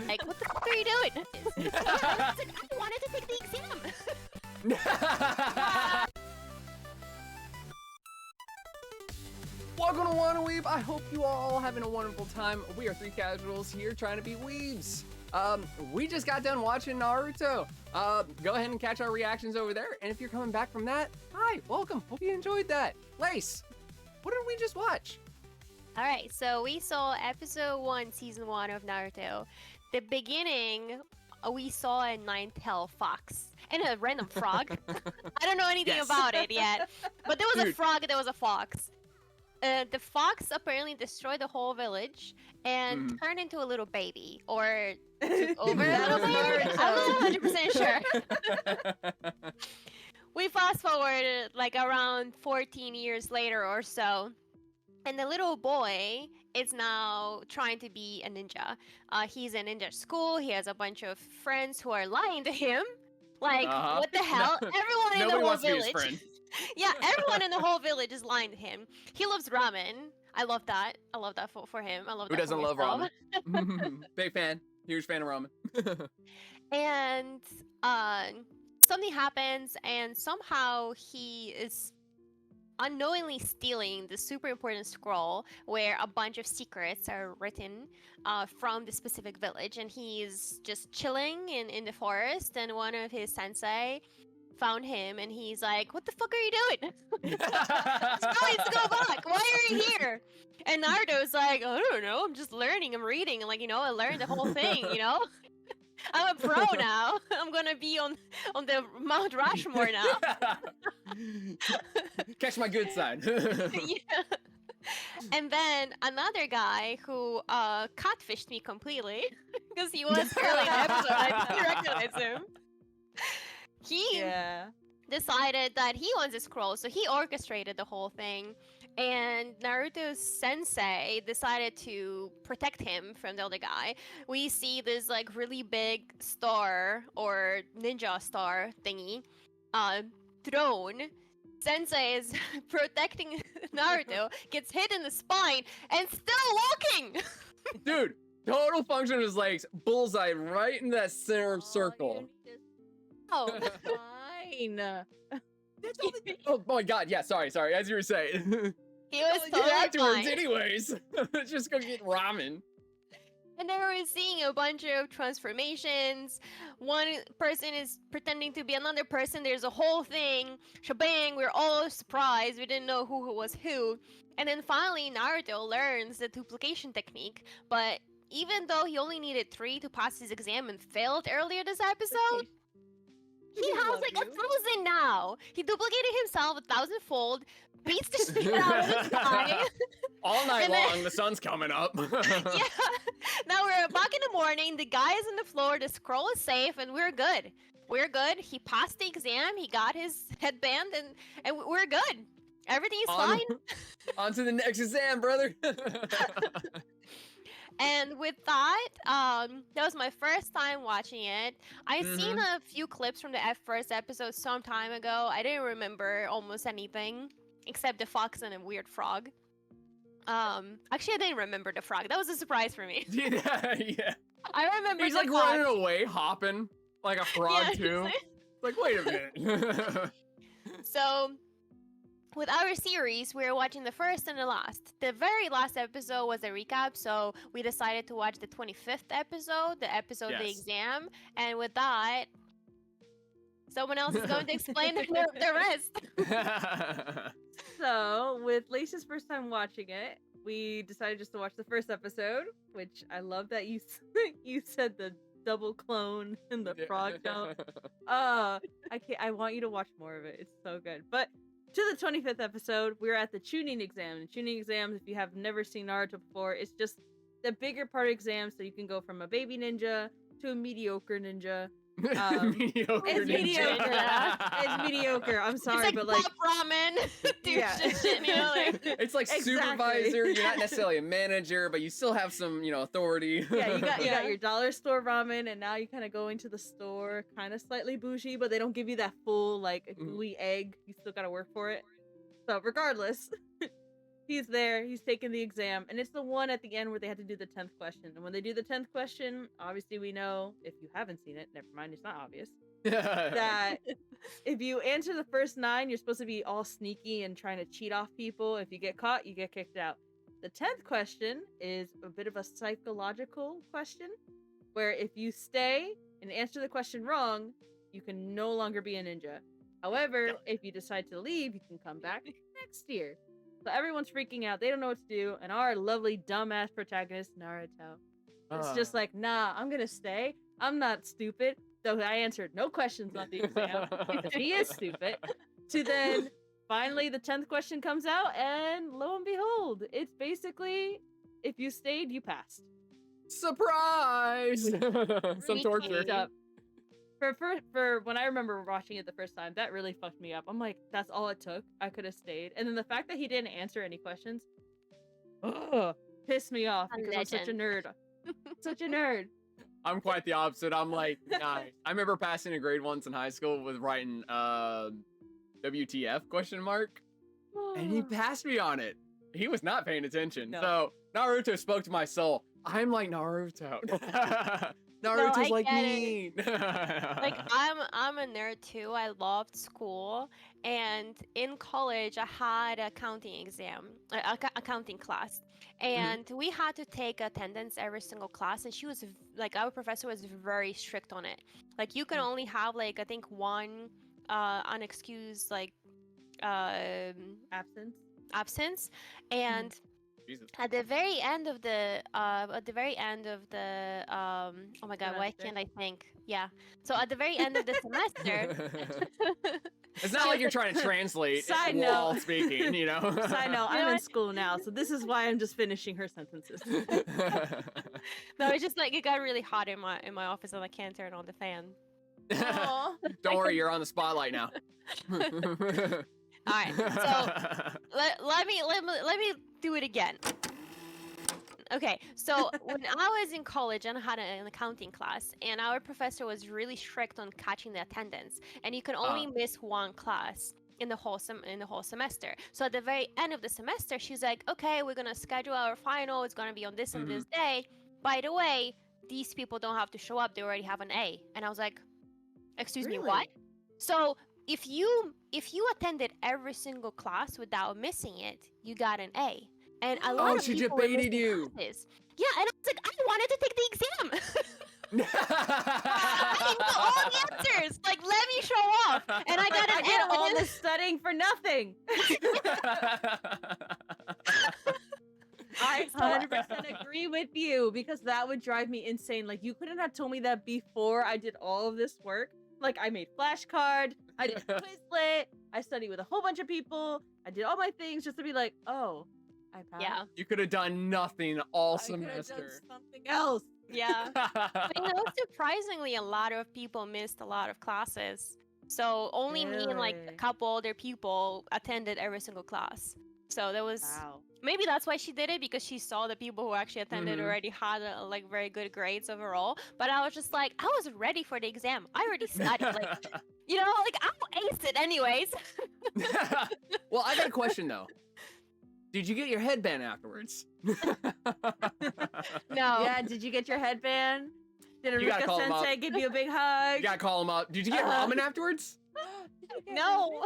Like, what the fuck are you doing? I wanted to take the exam. Welcome to Wannaweeb. I hope you all having a wonderful time. We are three casuals here trying to be weebs. We just got done watching Naruto. Go ahead and catch our reactions over there. And if you're coming back from that, hi, welcome. Hope you enjoyed that. Lace, what did we just watch? All right, so we saw episode 1, season 1 of Naruto. The beginning, we saw a nine-tailed fox and a random frog. I don't know anything about it yet, but there was a frog, there was a fox. The fox apparently destroyed the whole village and turned into a little baby, or took over a little baby. I'm not 100% sure. We fast forward like around 14 years later or so, and the little boy is now trying to be a ninja. He's in ninja school. He has a bunch of friends who are lying to him. Like, what the hell? Everyone in the whole village. Yeah, everyone in the whole village is lying to him. He loves ramen. I love that. I love that for him. I love that. Who doesn't love ramen? Big fan. Huge fan of ramen. And something happens, and somehow he is unknowingly stealing the super important scroll where a bunch of secrets are written from the specific village, and he's just chilling in the forest, and one of his sensei found him, and he's like, what the fuck are you doing? Let's go back. Why are you here? And Naruto's like, I don't know, I'm just learning, I'm reading, and like, you know, I learned the whole thing, you know? I'm a pro now. I'm gonna be on the Mount Rushmore now. Catch my good side. Yeah. And then another guy who catfished me completely because he was early in the episode. I didn't recognize him. He decided that he wants a scroll, so he orchestrated the whole thing. And Naruto's sensei decided to protect him from the other guy. We see this like really big star or ninja star thingy thrown. Sensei is protecting Naruto, gets hit in the spine, and still walking! Dude, total function of his legs, bullseye right in that center circle. Oh, fine. Oh my god, yeah, sorry, as you were saying. He was totally afterwards fine. anyways. Just go get ramen. And then we're seeing a bunch of transformations. One person is pretending to be another person. There's a whole thing. Shebang, we're all surprised. We didn't know who was who. And then finally, Naruto learns the duplication technique. But even though he only needed 3 to pass his exam and failed earlier this episode, he has like 1,000 now. He duplicated himself 1,000-fold, beats the shit out of this guy. All night long, the sun's coming up. Yeah. Now we're back in the morning, the guy is on the floor, the scroll is safe, and we're good. We're good. He passed the exam, he got his headband, and we're good. Everything is fine. On to the next exam, brother. And with that, that was my first time watching it. I've seen a few clips from the first episode some time ago. I didn't remember almost anything except the fox and a weird frog. Actually, I didn't remember the frog. That was a surprise for me. Yeah. I remember He's the like fox. running away, hopping like a frog too. Like, wait a minute. So, with our series, we're watching the first and the last. The very last episode was a recap, so we decided to watch the 25th episode, the episode of the exam. And with that, someone else is going to explain the rest. So, with Lace's first time watching it, we decided just to watch the first episode, which I love that you said the double clone and the frog jump. I want you to watch more of it. It's so good. But to the 25th episode, we're at the tuning exam. And tuning exams, if you have never seen Naruto before, it's just the bigger part of exams, so you can go from a baby ninja to a mediocre ninja. Mediocre it's mediocre. It's mediocre. I'm sorry, it's like but like pop ramen. Dude, shit, you know, like... It's like supervisor. You're not necessarily a manager, but you still have some, authority. Yeah, you got your dollar store ramen, and now you kind of go into the store, kind of slightly bougie, but they don't give you that full like gooey egg. You still gotta work for it. So regardless, he's there, he's taking the exam, and it's the one at the end where they had to do the 10th question. And when they do the 10th question, obviously we know, if you haven't seen it, never mind, it's not obvious, that if you answer the first 9, you're supposed to be all sneaky and trying to cheat off people. If you get caught, you get kicked out. The 10th question is a bit of a psychological question, where if you stay and answer the question wrong, you can no longer be a ninja. However, if you decide to leave, you can come back next year. So everyone's freaking out. They don't know what to do. And our lovely dumbass protagonist, Naruto, is just like, nah, I'm going to stay. I'm not stupid. So I answered no questions on the exam. He is stupid. To then, finally, the 10th question comes out. And lo and behold, it's basically, if you stayed, you passed. Surprise! Some torture. Up. For when I remember watching it the first time, that really fucked me up. I'm like, that's all it took. I could have stayed. And then the fact that he didn't answer any questions, pissed me off because I'm such a nerd. Such a nerd. I'm quite the opposite. I'm like, nice. I remember passing a grade once in high school with writing WTF question mark, and he passed me on it. He was not paying attention. No. So Naruto spoke to my soul. I'm like Naruto. Naruto's like me. Like I'm a nerd too. I loved school, and in college I had an accounting exam, accounting class, and we had to take attendance every single class. And she was like, our professor was very strict on it. Like you can only have like I think one unexcused like absence, and Jesus. at the very end of the oh my god, why can't I think? Yeah. So at the very end of the semester, It's not like you're trying to translate Side while note. speaking, you know? Side note, You I'm know in what? school now, so this is why I'm just finishing her sentences. no, it's just like it got really hot in my office and I can't turn on the fan. Aw. Don't worry, you're on the spotlight now. All right, so let me do it again. Okay, so when I was in college and I had an accounting class, and our professor was really strict on catching the attendance, and you can only miss one class in the whole semester. So at the very end of the semester, she's like, "Okay, we're gonna schedule our final. It's gonna be on this and this day. By the way, these people don't have to show up. They already have an A." And I was like, "Excuse me, what?" So if you attended every single class without missing it, you got an A. And a lot of she people were debated missing you. classes. Yeah, and I was like, I wanted to take the exam. I know all the answers. Like, let me show off. And I got I an did A. all this studying for nothing. I 100% agree with you, because that would drive me insane. Like, you couldn't have told me that before I did all of this work. Like, I made flashcards, I did Quizlet, I studied with a whole bunch of people, I did all my things just to be like, oh, I passed. Yeah, You could have done nothing all I could have semester. done something else. yeah. But you know, surprisingly, a lot of people missed a lot of classes. So only me and like a Really? couple other people attended every single class. So there was Wow. maybe that's why she did it, because she saw the people who actually attended already had like very good grades overall. But I was just like, I was ready for the exam. I already studied. Like, you know, like I'll ace it anyways. Well, I got a question though. Did you get your headband afterwards? No. Yeah, did you get your headband? Did You gotta Aruka call him up. Sensei give you a big hug? You gotta call him up. Did you get ramen afterwards? No.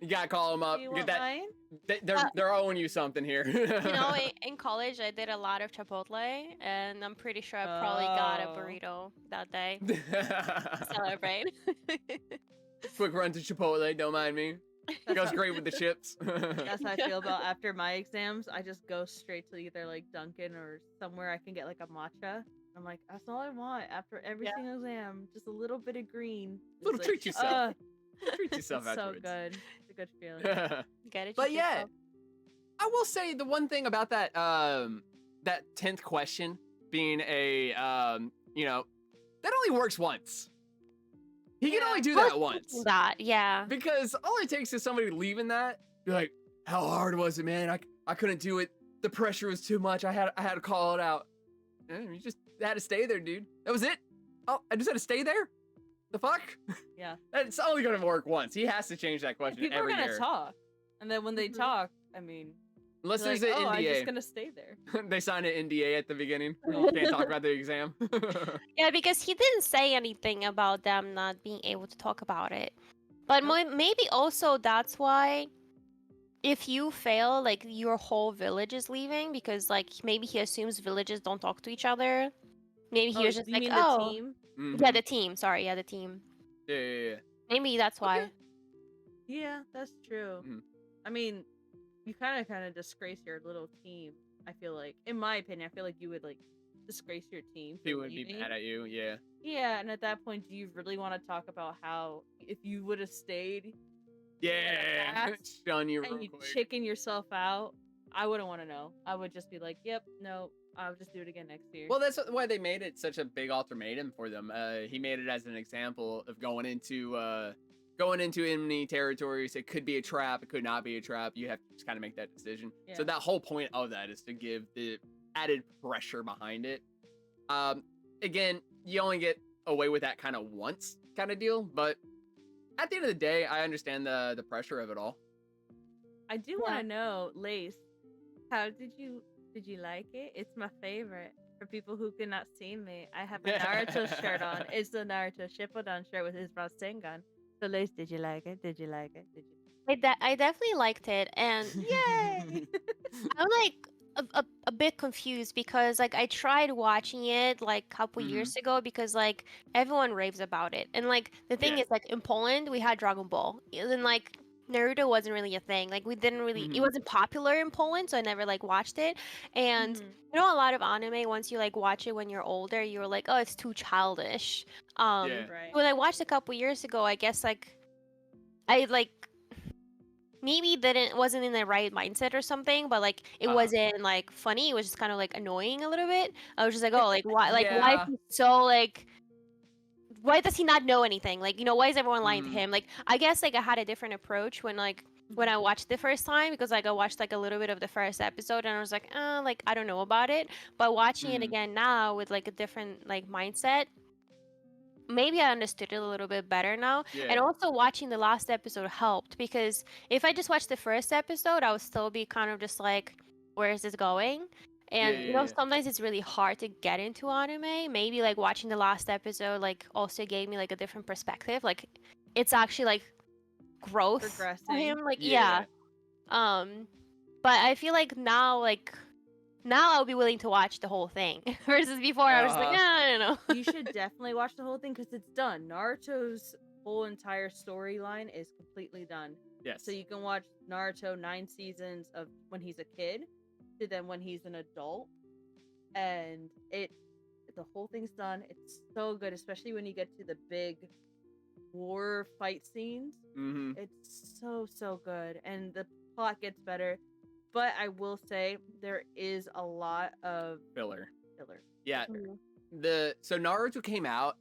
You gotta call him up. Do you Get want that. mine? They're owing you something here. You know, in college, I did a lot of Chipotle, and I'm pretty sure I probably got a Oh. burrito that day. Celebrate. Quick run to Chipotle. Don't mind me. It goes great with the chips. That's how I feel about after my exams. I just go straight to either like Dunkin' or somewhere I can get like a matcha. I'm like, that's all I want after every single exam. Just a little bit of green. Just Little like, treat yourself. Treat yourself it's so afterwards. good. It's a good feeling. You gotta But treat yeah, yourself. I will say the one thing about that that 10th question being a you know, that only works once. He can only do I was that once. thinking that, yeah. Because all it takes is somebody leaving that, be like, how hard was it, man? I couldn't do it. The pressure was too much. I had to call it out. And you just had to stay there, dude. That was it. Oh, I just had to stay there? The fuck? Yeah. It's only gonna work once. He has to change that question People are every gonna year. talk, and then when they talk, I mean, Unless You're there's like, an oh, I'm just NDA. gonna stay there. They signed an NDA at the beginning. Can't talk about the exam. Yeah, because he didn't say anything about them not being able to talk about it. But Nope. maybe also that's why if you fail, like your whole village is leaving because like maybe he assumes villages don't talk to each other. Maybe he Oh, was just you like, mean the oh, team? yeah, Mhm. the team. Sorry, yeah, the team. Yeah. Maybe that's Okay. why. Yeah, that's true. Mhm. I mean, you kind of disgrace your little team. I feel like, in my opinion, I feel like you would like disgrace your team for He would be leaving. mad at you. Yeah. Yeah, and at that point, do you really want to talk about how if you would have stayed, Yeah. passed, Shun you and real you quick. chicken yourself out? I wouldn't want to know. I would just be like, "Yep, no, I'll just do it again next year." Well, that's why they made it such a big ultimatum for them. He made it as an example of going into enemy territories. It could be a trap. It could not be a trap. You have to just kind of make that decision. So Yeah. that whole point of that is to give the added pressure behind it. Again, you only get away with that kind of once kind of deal, but at the end of the day, I understand the pressure of it all. I do want to know, Lace, how did you like it? It's my favorite. For people who cannot see me, I have a Naruto shirt on. It's the Naruto Shippuden shirt with his Rasengan. So, Lace, did you like it? Did you like it? Did you? I definitely liked it, and Yay! I'm like a bit confused because like I tried watching it like a couple Mhm. years ago because like everyone raves about it, and like the thing Yeah. is like in Poland we had Dragon Ball, and then like Naruto wasn't really a thing. Like we didn't really, it Mhm. wasn't popular in Poland, so I never like watched it. And Mhm. you know, a lot of anime once you like watch it when you're older, you're like, oh, it's too childish. Yeah. Right. When I watched a couple years ago, I guess like I like maybe didn't wasn't in the right mindset or something, but like it wasn't like funny. It was just kind of like annoying a little bit. I was just like, oh, like why is Yeah. he so like why does he not know anything? Like, you know, why is everyone lying to Mhm. him? Like, I guess like I had a different approach when I watched the first time because like I watched like a little bit of the first episode and I was like, like I don't know about it. But watching it Mhm. again now with like a different like mindset, maybe I understood it a little bit better now. And Yeah. also watching the last episode helped because if I just watched the first episode, I would still be kind of just like, where is this going? Yeah. And you know, Yeah. sometimes it's really hard to get into anime. Maybe like watching the last episode like also gave me like a different perspective. Like it's actually like growth for Progressing. him. Like Yeah. yeah. But I feel like now I'll be willing to watch the whole thing versus before I was just like, Uh-huh. I don't know. You should definitely watch the whole thing because it's done. Naruto's whole entire storyline is completely done. Yes. So you can watch Naruto 9 seasons of when he's a kid to then when he's an adult, and the whole thing's done. It's so good, especially when you get to the big war fight scenes. Mhm. It's so good, and the plot gets better. But I will say there is a lot of Filler. filler. Yeah. Mhm. So Naruto came out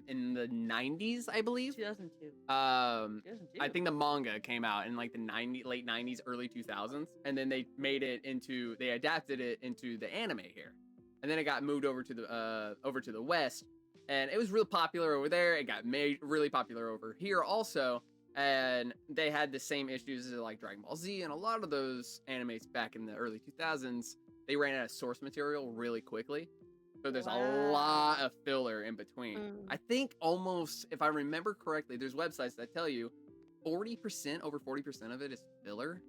in the 90s, I believe. 2002. 2002. I think the manga came out in like the late 90s, early 2000s, and then they adapted it into the anime here. And then it got moved over to the West, and it was real popular over there. It got made really popular over here also. And they had the same issues as like Dragon Ball Z and a lot of those animes back in the early 2000s. They ran out of source material really quickly. So there's a lot of filler in between. I think almost, if I remember correctly, there's websites that tell you 40%, over 40% of it is filler.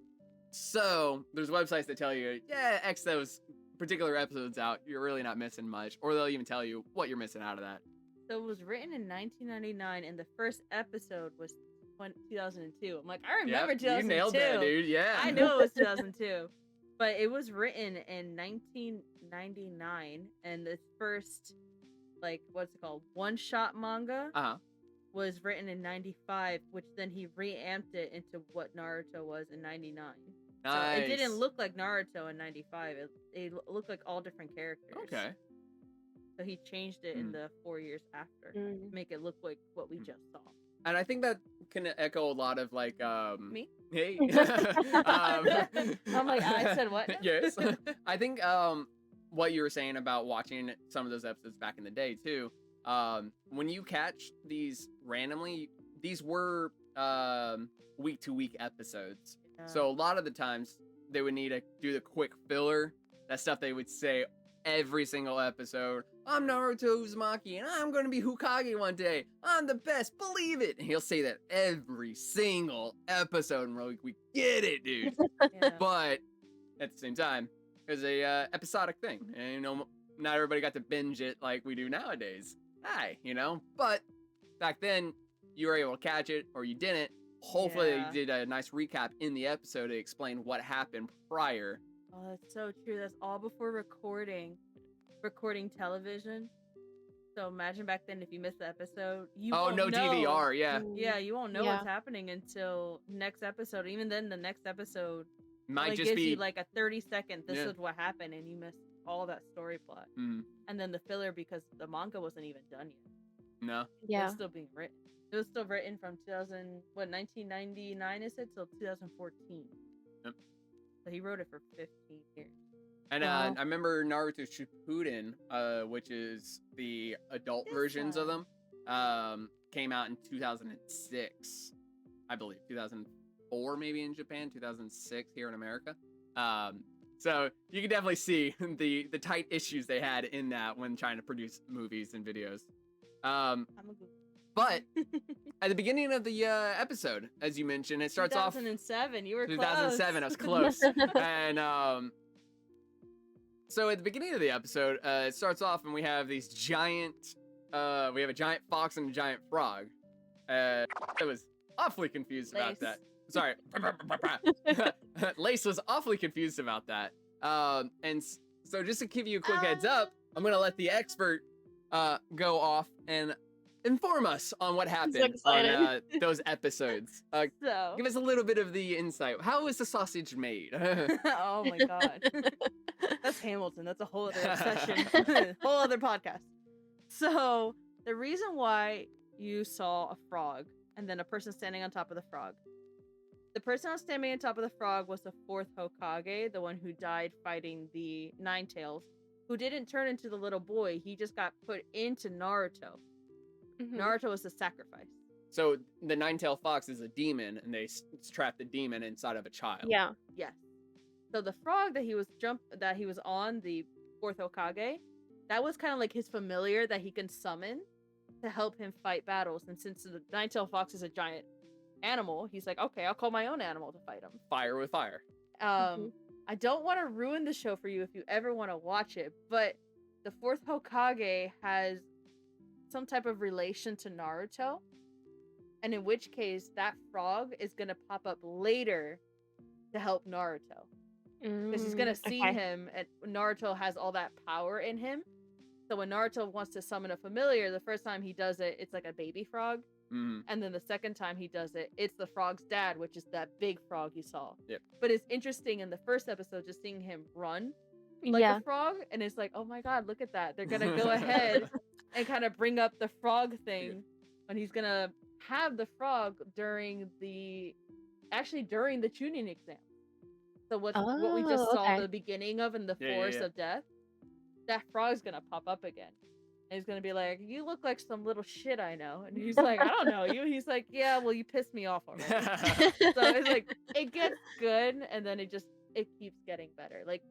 So there's websites that tell you, yeah, X those particular episodes out. You're really not missing much. Or they'll even tell you what you're missing out of that. So it was written in 1999, and the first episode was 2002. I'm like, I remember Yep, 2002. you nailed that, dude. Yeah. I know it was 2002. But it was written in 1999, and the first, like, what's it called? One-shot manga was written in 95, which then he reamped it into what Naruto was in 99. Nice. So it didn't look like Naruto in 95. It looked like all different characters. Okay. So he changed it in the 4 years after to make it look like what we just saw. And I think that can echo a lot of like Me? Hey. I'm like, I said what now? Yes. I think what you were saying about watching some of those episodes back in the day too. When you catch these randomly, these were week to week episodes. Yeah. So a lot of the times they would need to do the quick filler. That stuff they would say every single episode. I'm Naruto Uzumaki, and I'm gonna be Hokage one day. I'm the best, believe it. And he'll say that every single episode, and we're like, we get it, dude. Yeah. But at the same time, it was a episodic thing, and you know, not everybody got to binge it like we do nowadays. You know, but back then you were able to catch it, or you didn't. Hopefully, Yeah. they did a nice recap in the episode to explain what happened prior. Oh, that's so true. That's all before recording television. So imagine back then if you missed the episode, you Oh, won't no know. DVR, yeah. Yeah, you won't know Yeah. what's happening until next episode. Even then, the next episode Might only just gives be you like a 30-second. This Yeah. is what happened, and you missed all that story plot. Mm, And then the filler because the manga wasn't even done yet. no. It Yeah. was still being written. It was still written from 1999 is it till 2014. Yep. So he wrote it for 15 years. And Wow. I remember Naruto Shippuden, which is the adult This versions of one. them, came out in 2006, I believe. 2004 maybe in Japan, 2006 here in America. So you can definitely see the tight issues they had in that when trying to produce movies and videos. I'm a good But at the beginning of the episode, as you mentioned, it starts off 2007. You were 2007. I was close. And so at the beginning of the episode, it starts off and we have these giant, we have a giant fox and a giant frog. I was awfully confused about Lace. that. Sorry. Lace was awfully confused about that. So just to give you a quick heads up, I'm going to let the expert go off and inform us on what happened on excited. those episodes. So. Give us a little bit of the insight. How is the sausage made? Oh my god. That's Hamilton. That's a whole other session. Whole other podcast. So the reason why you saw a frog and then a person standing on top of the frog. The person on standing on top of the frog was the fourth Hokage, the one who died fighting the Nine Tails, who didn't turn into the little boy. He just got put into Naruto. Mhm. Naruto was the sacrifice. So the nine-tailed fox is a demon, and they trap the demon inside of a child. Yeah. Yes. So the frog that he was on, the fourth Hokage, that was kind of like his familiar that he can summon to help him fight battles. And since the nine-tailed fox is a giant animal, he's like, okay, I'll call my own animal to fight him. Fire with fire. I don't want to ruin the show for you if you ever want to watch it, but the fourth Hokage has some type of relation to Naruto, and in which case that frog is gonna pop up later to help Naruto because he's gonna see Okay. him, and Naruto has all that power in him. So when Naruto wants to summon a familiar, the first time he does it, it's like a baby frog. Mhm. And then the second time he does it, it's the frog's dad, which is that big frog you saw. Yep. But it's interesting in the first episode just seeing him run like Yeah. a frog, and it's like, oh my god, look at that. They're gonna go ahead and kind of bring up the frog thing, and he's gonna have the frog during the tuning exam. So what we just Oh, saw okay. the beginning of in the Yeah, yeah, forest yeah. of death, that frog's gonna pop up again. And he's gonna be like, you look like some little shit I know. And he's like, I don't know you. He's like, yeah, well, you pissed me off already. So it's like, it gets good, and then it keeps getting better. Like,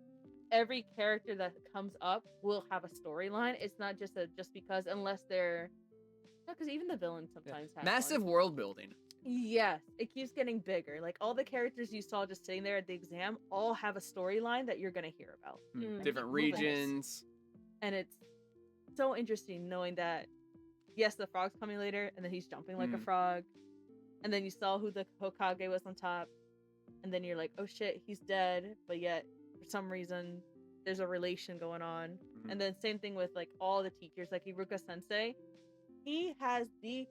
every character that comes up will have a storyline. It's not just because, unless they're, because even the villains sometimes have Massive one. world building. Yes, it keeps getting bigger. Like, all the characters you saw just sitting there at the exam all have a storyline that you're gonna hear about. Different Moving. regions. And it's so interesting knowing that, yes, the frog's coming later, and then he's jumping like a frog, and then you saw who the Hokage was on top, and then you're like, oh shit, he's dead, but yet for some reason there's a relation going on. Mhm. And then same thing with like all the teachers, like Iruka Sensei, he has the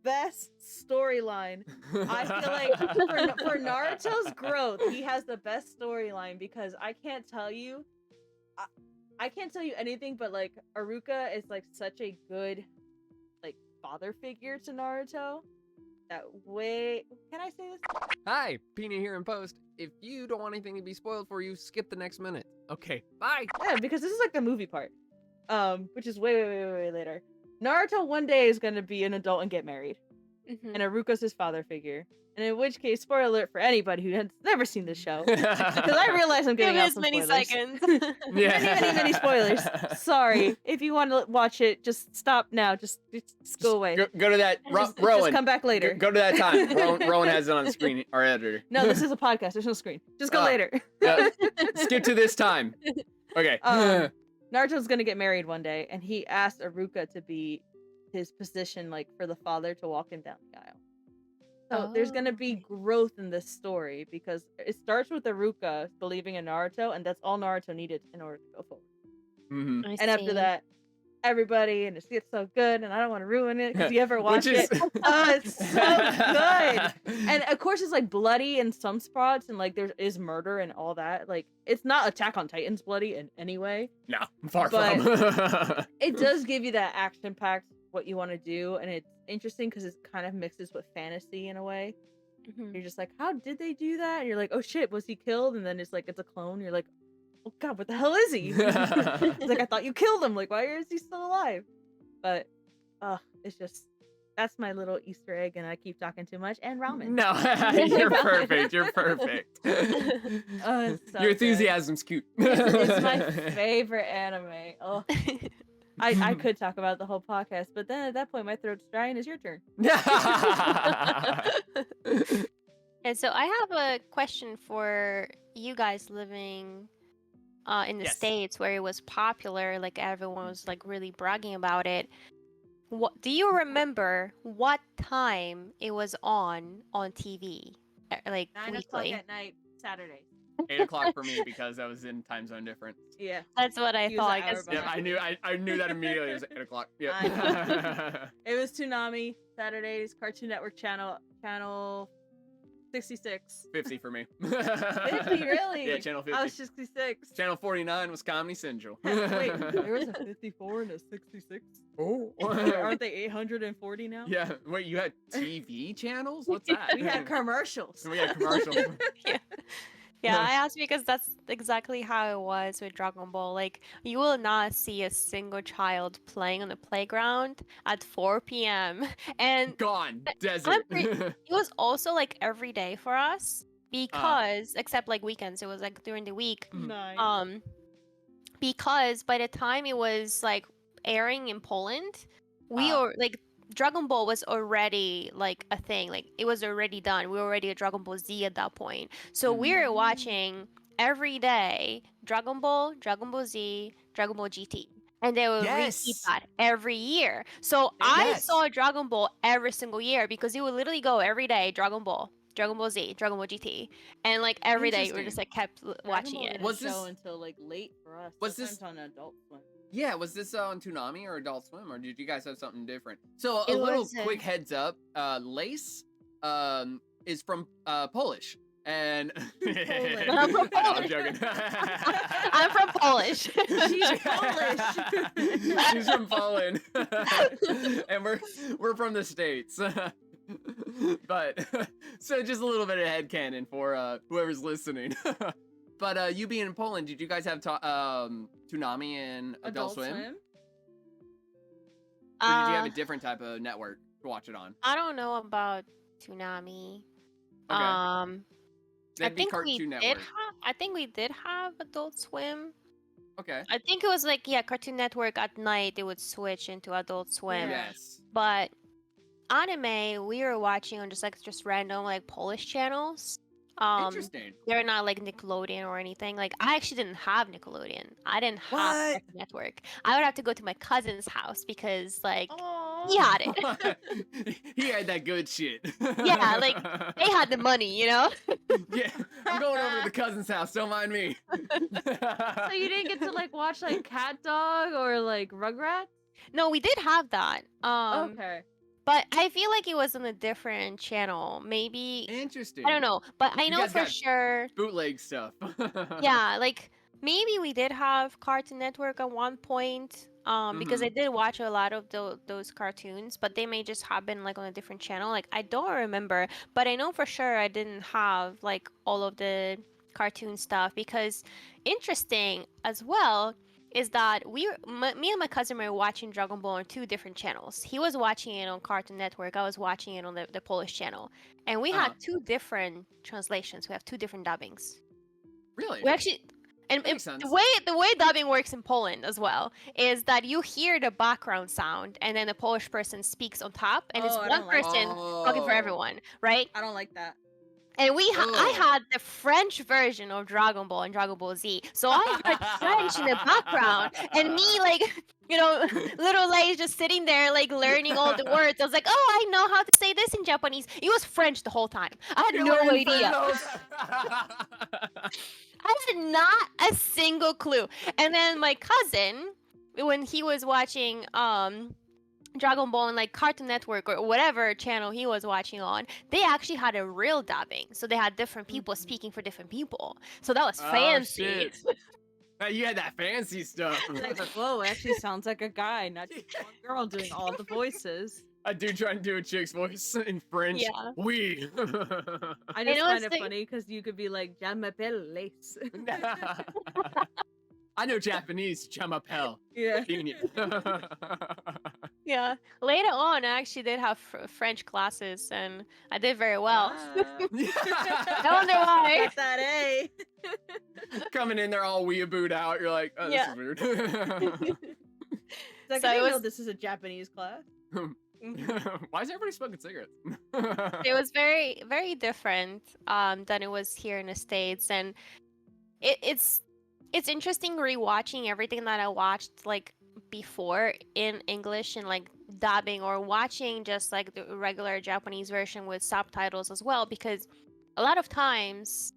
best storyline. I feel like for Naruto's growth, he has the best storyline, because I can't tell you anything, but like Iruka is like such a good like father figure to Naruto. That way, can I say this? Hi, Pina here in post. If you don't want anything to be spoiled for you, skip the next minute. Okay, bye. Yeah, because this is like the movie part, which is way later. Naruto one day is gonna be an adult and get married. Mhm. and Aruka's his father figure. And in which case, spoiler alert for anybody who has never seen the show, because I realize I'm Give giving out us some many spoilers. seconds. Many spoilers. Sorry. If you want to watch it, just stop now. Just go away. Go to that. Just Rowan. come back later. Go to that time. Rowan has it on the screen. Our editor. No, this is a podcast. There's no screen. Just go later. Yeah. Skip to this time. Okay. Naruto's gonna get married one day, and he asked Aruka to be his position, like for the father to walk him down the aisle. So there's gonna be growth in this story because it starts with Aruka believing in Naruto, and that's all Naruto needed in order to go forward. Mm-hmm. And after that, everybody, and it gets so good, and I don't want to ruin it because you ever watch it. It's so good. And of course, it's like bloody in some spots, and like there is murder and all that. Like it's not Attack on Titan's bloody in any way. No, far But- from. It does give you that action packed what you want to do, and it's interesting because it kind of mixes with fantasy in a way. Mhm. You're just like, how did they do that? And you're like, oh shit, was he killed? And then it's like it's a clone. You're like, oh god, what the hell is he? It's like I thought you killed him. Like, why is he still alive? But it's just that's my little Easter egg, and I keep talking too much. And ramen. No, you're perfect. You're perfect. It's so Your good. enthusiasm's cute. It's my favorite anime. Oh, I could talk about the whole podcast, but then at that point my throat's dry and it's your turn. And so I have a question for you guys living in the Yes. States where it was popular, like everyone was like really bragging about it. What do you remember what time it was on TV? Like 9 weekly. o'clock at night, Saturday. 8 o'clock for me because I was in time zone difference. Yeah. That's what I He was thought. an I hour guess behind. Yep, I knew that immediately. It was 8 o'clock. Yep. It was Toonami, Saturdays, Cartoon Network channel 66. 50 for me. 50, really? Yeah, channel 50. I was 66. Channel 49 was Comedy Central. Wait, there was a 54 and a 66? Oh. Aren't they 840 now? Yeah. Wait, you had TV channels? What's that? We had commercials. We had commercials. Yeah, I asked because that's exactly how it was with Dragon Ball. Like, you will not see a single child playing on the playground at 4 p.m. And Gone. Desert. I'm it was also like every day for us because, except like weekends, it was like during the week. Nice. Because by the time it was like airing in Poland, we Ah. were like Dragon Ball was already like a thing. Like it was already done. We were already a Dragon Ball Z at that point. So we were watching every day Dragon Ball Z, Dragon Ball GT. And they would repeat Yes. that every year. So I Yes. saw Dragon Ball every single year because it would literally go every day Dragon Ball Z, Dragon Ball GT. And like every day we just like kept watching it. Was show this- until like late for us? was this- Sometimes on Adult Swim? Yeah, was this on Toonami or Adult Swim, or did you guys have something different? So a It little was, quick heads up, Lace is from Polish, and Poland. I'm from I know, I'm Polish. joking. I'm from Polish. She's Polish. She's from Poland, and we're from the States. But so just a little bit of headcanon for whoever's listening. But you being in Poland, did you guys have Toonami and Adult Swim? Or did you have a different type of network to watch it on? I don't know about Toonami. Okay. I That'd be think we Cartoon did Network. have. I think we did have Adult Swim. Okay. I think it was like Cartoon Network at night. They would switch into Adult Swim. Yeah. Yes. But anime, we were watching on just random like Polish channels. Interesting. They're not like Nickelodeon or anything. Like I actually didn't have Nickelodeon. I didn't have What? Cartoon Network. I would have to go to my cousin's house because like Aww. he had it. He had that good shit. Yeah, like, they had the money, you know. Yeah, I'm going over to the cousin's house. Don't mind me. So you didn't get to like watch like Cat Dog or like Rugrats? No, we did have that. Okay. But I feel like it was on a different channel. Maybe Interesting. I don't know, but I You know guys for got- sure. Bootleg stuff. Yeah, like maybe we did have Cartoon Network at one point. Because I did watch a lot of those cartoons, but they may just have been like on a different channel. Like I don't remember, but I know for sure I didn't have like all of the cartoon stuff because interesting as well. is that me and my cousin were watching Dragon Ball on two different channels. He was watching it on Cartoon Network. I was watching it on the Polish channel, and we had two different translations. We have two different dubbings. Really? We actually, and That makes sense. the way dubbing works in Poland as well is that you hear the background sound, and then the Polish person speaks on top, and it's Oh, I one don't like person talking for Oh. everyone, right? I don't like that. And I Oh. had the French version of Dragon Ball and Dragon Ball Z, so I heard French in the background, and me like, little lady just sitting there like learning all the words. I was like, oh, I know how to say this in Japanese. It was French the whole time. I had You no learned idea. I had not a single clue. And then my cousin, when he was watching Dragon Ball on like Cartoon Network or whatever channel he was watching on, they actually had a real dubbing. So they had different people speaking for different people. So that was fancy. Shit. You had that fancy stuff. Like, whoa, it actually sounds like a guy, not just one girl doing all the voices. A dude trying to do a chick's voice in French. Yeah. Oui. I just know find it's it like- funny because you could be like, "Je m'appelle Lace." I know Japanese. Chamapel. Yeah. Yeah. Later on, I actually did have French classes, and I did very well. I wonder why. Got that A. Coming in there all weeabooed out. You're like, oh, this Yeah. is weird. It's like, So I it didn't know was- this is a Japanese class. Why is everybody smoking cigarettes? It was very, very different than it was here in the States, and it's interesting rewatching everything that I watched like before in English and like dubbing, or watching just like the regular Japanese version with subtitles as well, because a lot of times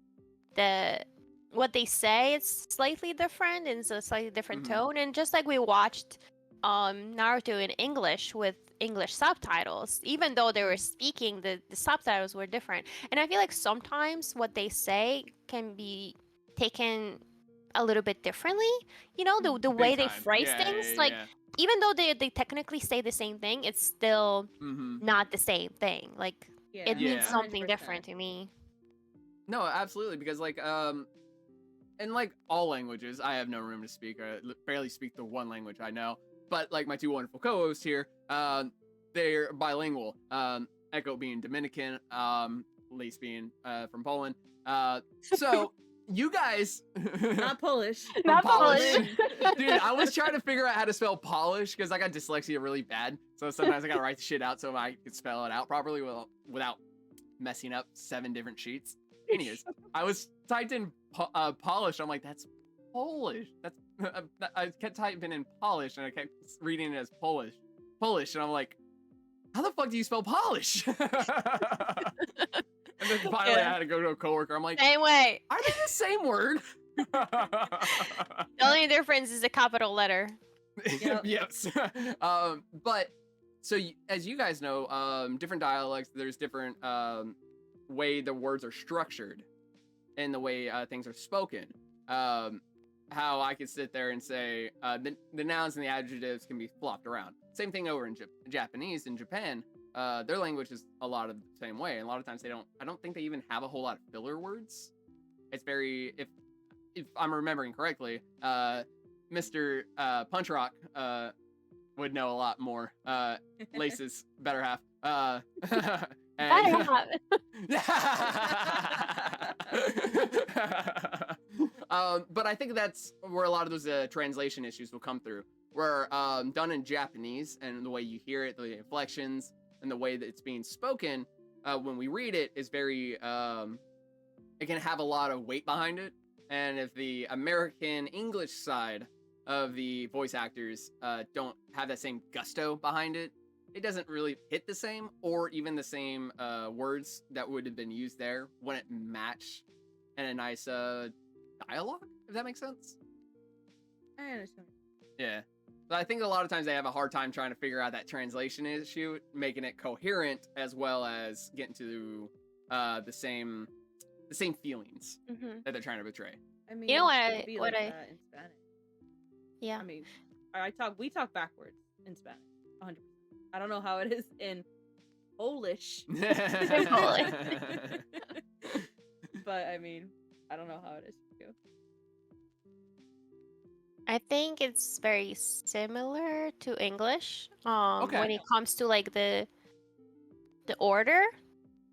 what they say is slightly different and it's a slightly different Mhm. tone, and just like we watched Naruto in English with English subtitles, even though they were speaking, the subtitles were different. And I feel like sometimes what they say can be taken a little bit differently, the way they phrase things. Like, even though they technically say the same thing, it's still not the same thing. Like, Yeah. it means Yeah. something 100%. different to me. No, absolutely, because like in like all languages, I have no room to speak. I barely speak the one language I know. But like my two wonderful co-hosts here, they're bilingual. Echo being Dominican, Lace being from Poland. So you guys, Not Polish. Not Polish. Polish. Dude, I was trying to figure out how to spell polish because I got dyslexia really bad. So sometimes I gotta write the shit out so I could spell it out properly without messing up 7 different sheets. Anyways, I was typed in polish. I'm like, that's Polish. That's I kept typing in polish and I kept reading it as Polish, and I'm like, how the fuck do you spell polish? And then finally, I had to go to a coworker. I'm like, Same way. are they the same word? The only difference is a capital letter. Yep. Yes. But so as you guys know, different dialects, there's different way the words are structured and the way things are spoken. How I could sit there and say the nouns and the adjectives can be flopped around. Same thing over in Japanese in Japan. Their language is a lot of the same way, and a lot of times I don't think they even have a whole lot of filler words. It's very, if I'm remembering correctly, Mr. Punch Rock would know a lot more. Lace's better half. But I think that's where a lot of those translation issues will come through. Where done in Japanese and the way you hear it, the inflections, and the way that it's being spoken, when we read it is very, it can have a lot of weight behind it. And if the American English side of the voice actors don't have that same gusto behind it, it doesn't really hit the same, or even the same words that would have been used there wouldn't match in a nice dialogue, if that makes sense. I understand. Yeah. But I think a lot of times they have a hard time trying to figure out that translation issue, making it coherent as well as getting to the same feelings that they're trying to portray. I mean, You know it would be what like I- that in Spanish. Yeah. I mean, we talk backwards in Spanish, 100%. I don't know how it is in Polish. Polish. But I mean, I don't know how it is for you. I think it's very similar to English. Okay. When it comes to like the order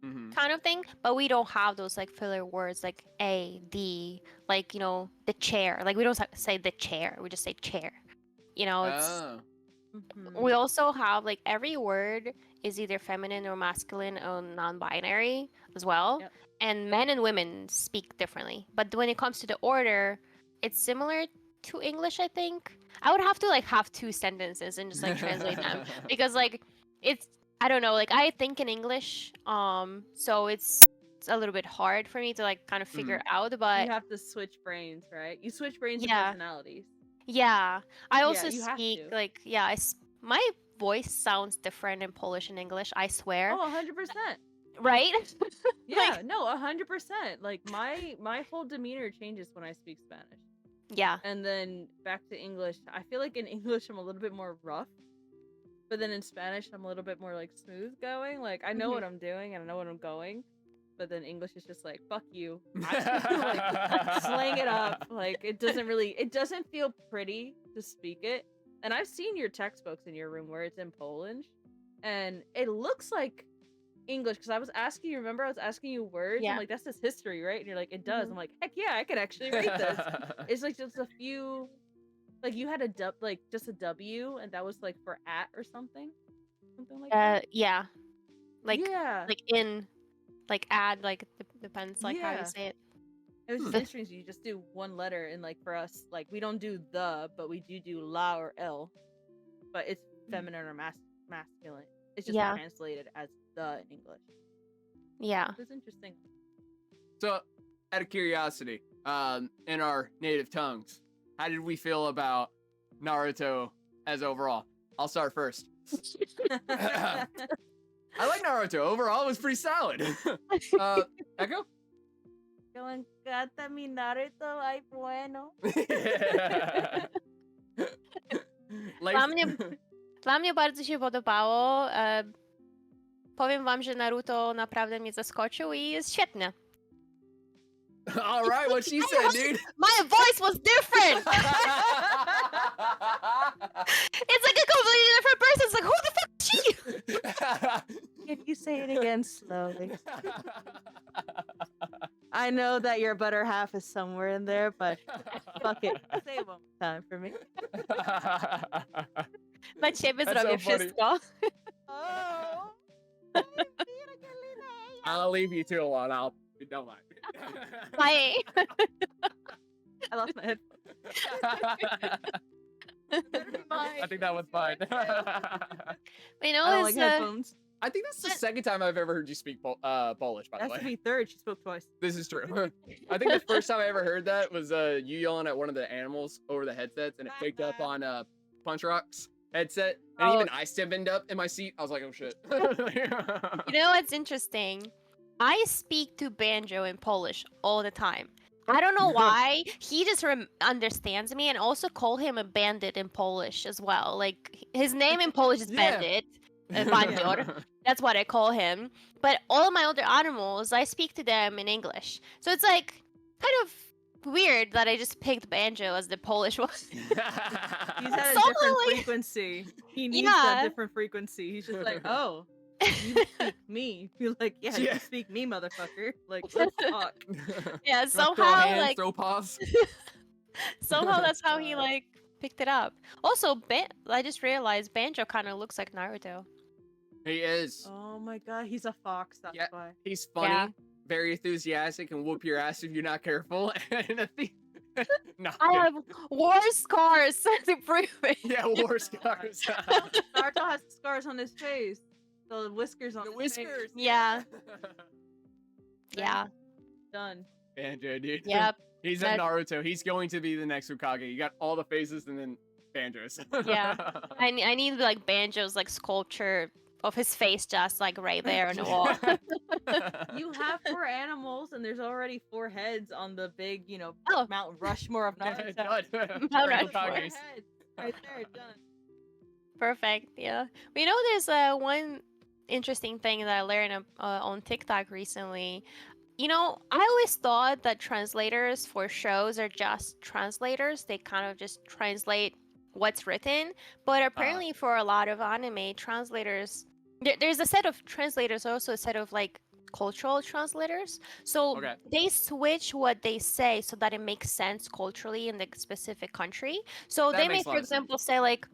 Mm-hmm. kind of thing, but we don't have those like filler words like a, the, like the chair. Like we don't say the chair. We just say chair. It's Oh. we also have like every word is either feminine or masculine or non-binary as well. Yep. And men and women speak differently. But when it comes to the order, it's similar to English, I think. I would have to like have two sentences and just like translate them because like it's I don't know, like I think in English, so it's a little bit hard for me to like kind of figure out, but You have to switch brains, right? You switch brains and yeah. personalities. Yeah, I Yeah, also you have speak to. like my voice sounds different in Polish and English, I swear. Oh, 100%. Right? Yeah, Like no, 100%. Like my whole demeanor changes when I speak Spanish. yeah. And then back to English. I feel like in English I'm a little bit more rough, but then in Spanish I'm a little bit more like smooth going. Like I know Mhm. what I'm doing and I know what I'm going. But then English is just like fuck you. I'm just gonna, like slang it up. Like it doesn't feel pretty to speak it. And I've seen your textbooks in your room where it's in Polish, and it looks like English because I was asking you. Remember, I was asking you words. I'm Yeah. like, "That says history, right?" And you're like, "It does." Mhm. I'm like, "Heck yeah, I could actually read this." It's like just a few. Like you had a like just a W, and that was like for at or something like that. Yeah. Like Yeah, like in like add like depends like how you yeah. say it. It was just But interesting. You just do one letter, and like for us, like we don't do the, but we do la or l, but it's feminine or masculine. It's just yeah. translated as the in English. Yeah. It's interesting. So, out of curiosity, in our native tongues, how did we feel about Naruto as overall? I'll start first. I like Naruto. Overall, it was pretty solid. Echo? Yo encanta mi Naruto, ay bueno. Dla mnie Dla mnie bardzo się podobało. Powiem wam, że Naruto naprawdę mnie zaskoczył i jest świetny. All right, what she said, dude. My voice was different. It's like a completely different person. It's like, who the fuck is she? Can you say it again slowly? I know that your better half is somewhere in there, but fuck it. Say it one more time for me. Dla ciebie That's zrobię so funny. Oh. wszystko. I'll leave you two alone. Don't mind. Bye. I lost my head. I think that was fine. You I know, don't like it's headphones. I think that's the second time I've ever heard you speak Polish, by the That way. should be third. She spoke twice. This is true. I think the first time I ever heard that was you yelling at one of the animals over the headsets, and it picked up on Punch Rock's headset, and even I stiffened up in my seat. I was like, oh shit. You know what's interesting? I speak to Banjo in Polish all the time. I don't know why. He just understands me, and also call him a bandit in Polish as well. Like his name in Polish is Yeah. Bandit. Bandior. That's what I call him. But all my other animals, I speak to them in English. So it's like kind of weird that I just picked Banjo as the Polish one. He's at a So, different like- frequency. He needs Yeah. that different frequency. He's just like, oh, you speak me. You're like, yeah, Yeah. you speak me, motherfucker. Like, let's talk. Yeah, Throw somehow hands, like throw paws. somehow that's how he like picked it up. Also, I just realized Banjo kind of looks like Naruto. He is. Oh my god, he's a fox. That's Yeah. why. He's funny, Yeah. very enthusiastic, and whoop your ass if you're not careful. And no. I have war scars to prove it. Yeah, war scars. Naruto has scars on his face. The whiskers on The his face. whiskers. Yeah. Yeah. Done. Banjo, dude. Yep. He's That- a Naruto. He's going to be the next Hokage. You got all the faces and then Banjos. Yeah. I need like Banjo's like sculpture of his face just like right there on the wall. You have 4 animals, and there's already 4 heads on the big, Oh. Mount Rushmore of Naruto. Done. Mount Right, Rushmore. 4 Hokages. heads. Right there, done. Perfect. Yeah. We know there's one interesting thing that I learned on TikTok recently. I always thought that translators for shows are just translators. They kind of just translate what's written. But Uh, apparently, for a lot of anime translators, there's a set of translators, also a set of like cultural translators. So okay, they switch what they say so that it makes sense culturally in the specific country. So that they may, makes a for lot of sense. example, say like,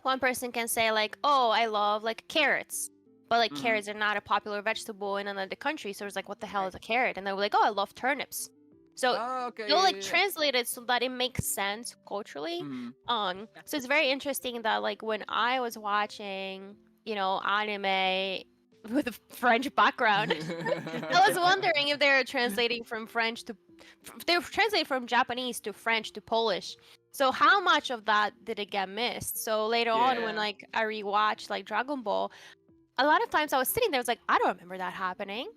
one person can say like, "Oh, I love like carrots," but like Hmm. carrots are not a popular vegetable in another country. So it's like, "What the hell Right. is a carrot?" And they're like, "Oh, I love turnips." So Oh, okay, they'll like yeah, yeah, translate it so that it makes sense culturally. yeah. Hmm. Yeah. So it's very interesting that like when I was watching, anime with a French background, I was wondering if they're translating from French to, they were translating from Japanese to French to Polish. So how much of that did it get missed? So later on, when Yeah. like I rewatched like Dragon Ball, a lot of times I was sitting there, I was like, I don't remember that happening.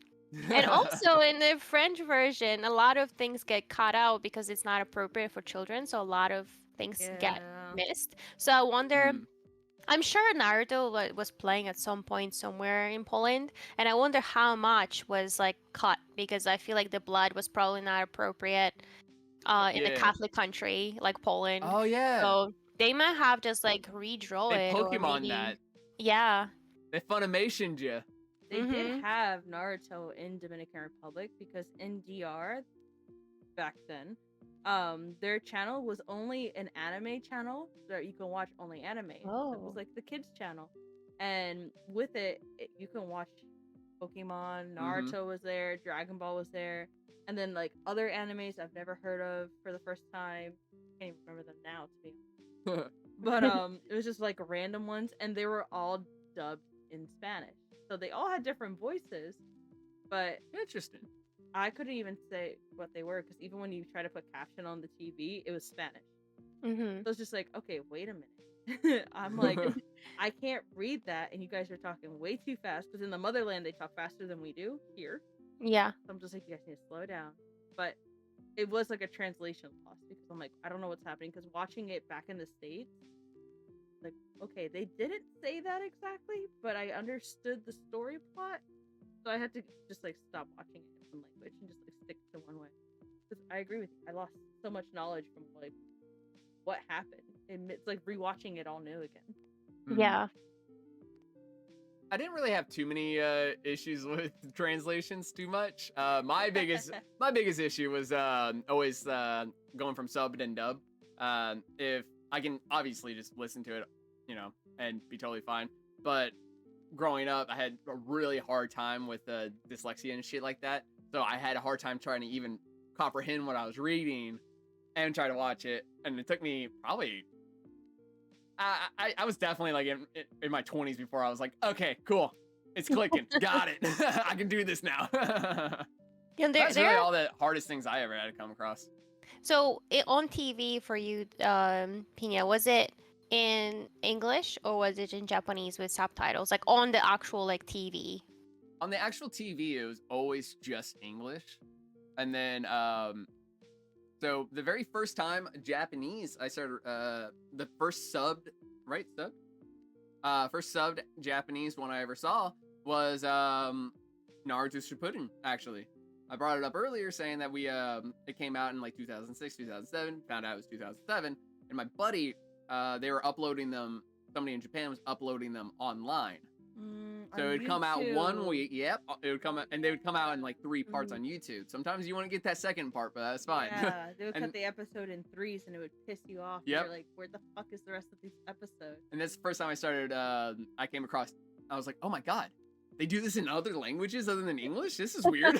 And also in the French version, a lot of things get cut out because it's not appropriate for children. So a lot of things get Yeah. missed. So I wonder, Hmm. I'm sure Naruto was playing at some point somewhere in Poland, and I wonder how much was like cut because I feel like the blood was probably not appropriate Yeah. in a Yeah. Catholic country like Poland. Oh yeah. So they might have just like redraw They it or Pokemon maybe that. yeah. They Funimationed you. They did Mhm. have Naruto in Dominican Republic because in DR back then, their channel was only an anime channel that you can watch only anime. It was Oh. like the kids channel, and with it you can watch Pokemon, Mm-hmm. Naruto was there, Dragon Ball was there, and then like other animes I've never heard of for the first time. Can't even remember them now to be honest. But it was just like random ones, and they were all dubbed in Spanish. So they all had different voices, but Interesting. I couldn't even say what they were because even when you try to put caption on the TV, it was Spanish. Mhm. So it's just like, okay, wait a minute. I'm like, I can't read that, and you guys are talking way too fast because in the motherland they talk faster than we do here. Yeah. So I'm just like, you guys need to slow down. But it was like a translation loss because I'm like, I don't know what's happening because watching it back in the States, like, okay, they didn't say that exactly, but I understood the story plot. So I had to just like stop watching it in one language and just like stick to one way. Because I agree with you. I lost so much knowledge from like what happened. And it's like rewatching it all new again. Mhm. Yeah. I didn't really have too many issues with translations too much. My biggest issue was always going from sub and dub. If I can obviously just listen to it, and be totally fine. But growing up, I had a really hard time with dyslexia and shit like that. So I had a hard time trying to even comprehend what I was reading and try to watch it. And it took me probably I was definitely like in my 20s before I was like, okay, cool, it's clicking, got it, I can do this now. And That's really all the hardest things I ever had to come across. so on TV for you, Pina, was it in English or was it in Japanese with subtitles, like on the actual like TV? On the actual TV, it was always just English, and then so the very first time Japanese, I started the first subbed, right, first subbed Japanese one I ever saw was Naruto Shippuden. Actually, I brought it up earlier saying that it came out in like 2006, 2007. Found out it was 2007, and my buddy, they were uploading them. Somebody in Japan was uploading them online. So it would come out one week. Yep, it would come out, and they would come out in like 3 parts on YouTube. Sometimes you want to get that second part, but that's fine. Yeah, they would And- cut the episode in threes and it would piss you off. Yep. You're like, where the fuck is the rest of these episodes? And that's the first time I started. I came across. I was like, oh my god, they do this in other languages other than English. This is weird.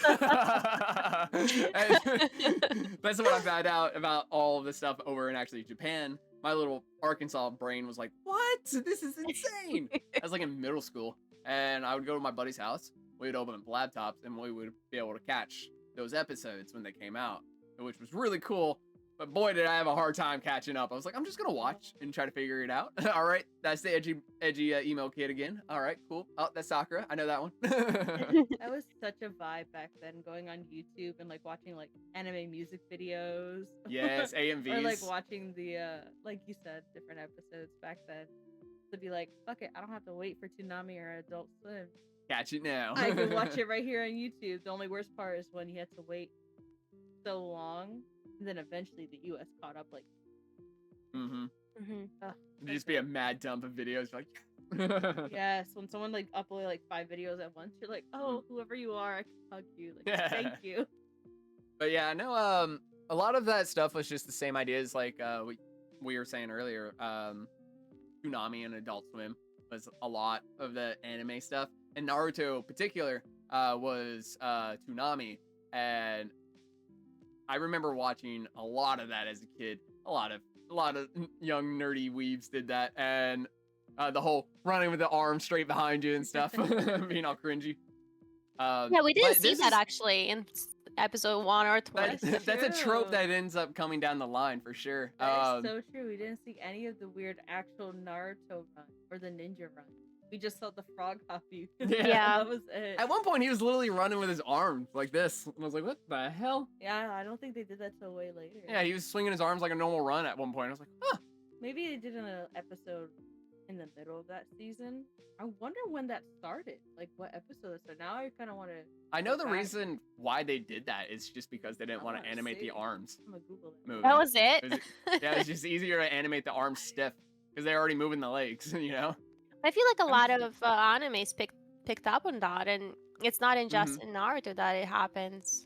And that's what I found out about all of this stuff over in actually Japan. My little Arkansas brain was like, what? This is insane. I was like in middle school, and I would go to my buddy's house. We'd open up laptops, and we would be able to catch those episodes when they came out, which was really cool. But boy, did I have a hard time catching up. I was like, I'm just gonna watch and try to figure it out. All right, that's the edgy email kid again. All right, cool. Oh, that's Sakura. I know that one. That was such a vibe back then, going on YouTube and like watching like anime music videos. Yes, AMVs. Or like watching the like you said, different episodes back then. To be like, fuck it, I don't have to wait for Toonami or Adult Swim. Catch it now. I can watch it right here on YouTube. The only worst part is when you had to wait so long, and then eventually the US caught up. Like, Mm-hmm. ugh, It'd just be a mad dump of videos. Like, yes, when someone like upload like 5 videos at once, you're like, oh, whoever you are, I can hug you. Like, thank you. But yeah, no, a lot of that stuff was just the same ideas like we were saying earlier. Toonami and Adult Swim was a lot of the anime stuff, and Naruto in particular was Toonami, and I remember watching a lot of that as a kid. A lot of young nerdy weebs did that, and the whole running with the arm straight behind you and stuff, being all cringy. Yeah, we didn't but see this that is- actually in episode 1 or 20. That's a trope true. that ends up coming down the line for sure. That is so true. We didn't see any of the weird actual Naruto run or the ninja run. We just saw the frog hoppy. Yeah. That was it. At one point, he was literally running with his arms like this. And I was like, what the hell? Yeah, I don't think they did that till way later. Yeah, he was swinging his arms like a normal run at one point. I was like, huh. Maybe they did an episode in the middle of that season. I wonder when that started. Like what episode it started. Now I kind of want to. I know the Back. reason why they did that is just because they didn't I want to wanna animate see. the arms I'm gonna Google it. moving. That was it. It was- yeah, it's just easier to animate the arms stiff because they're already moving the legs, you know? I feel like a I'm lot just- of animes picked up on that, and it's not in just in Naruto that it happens.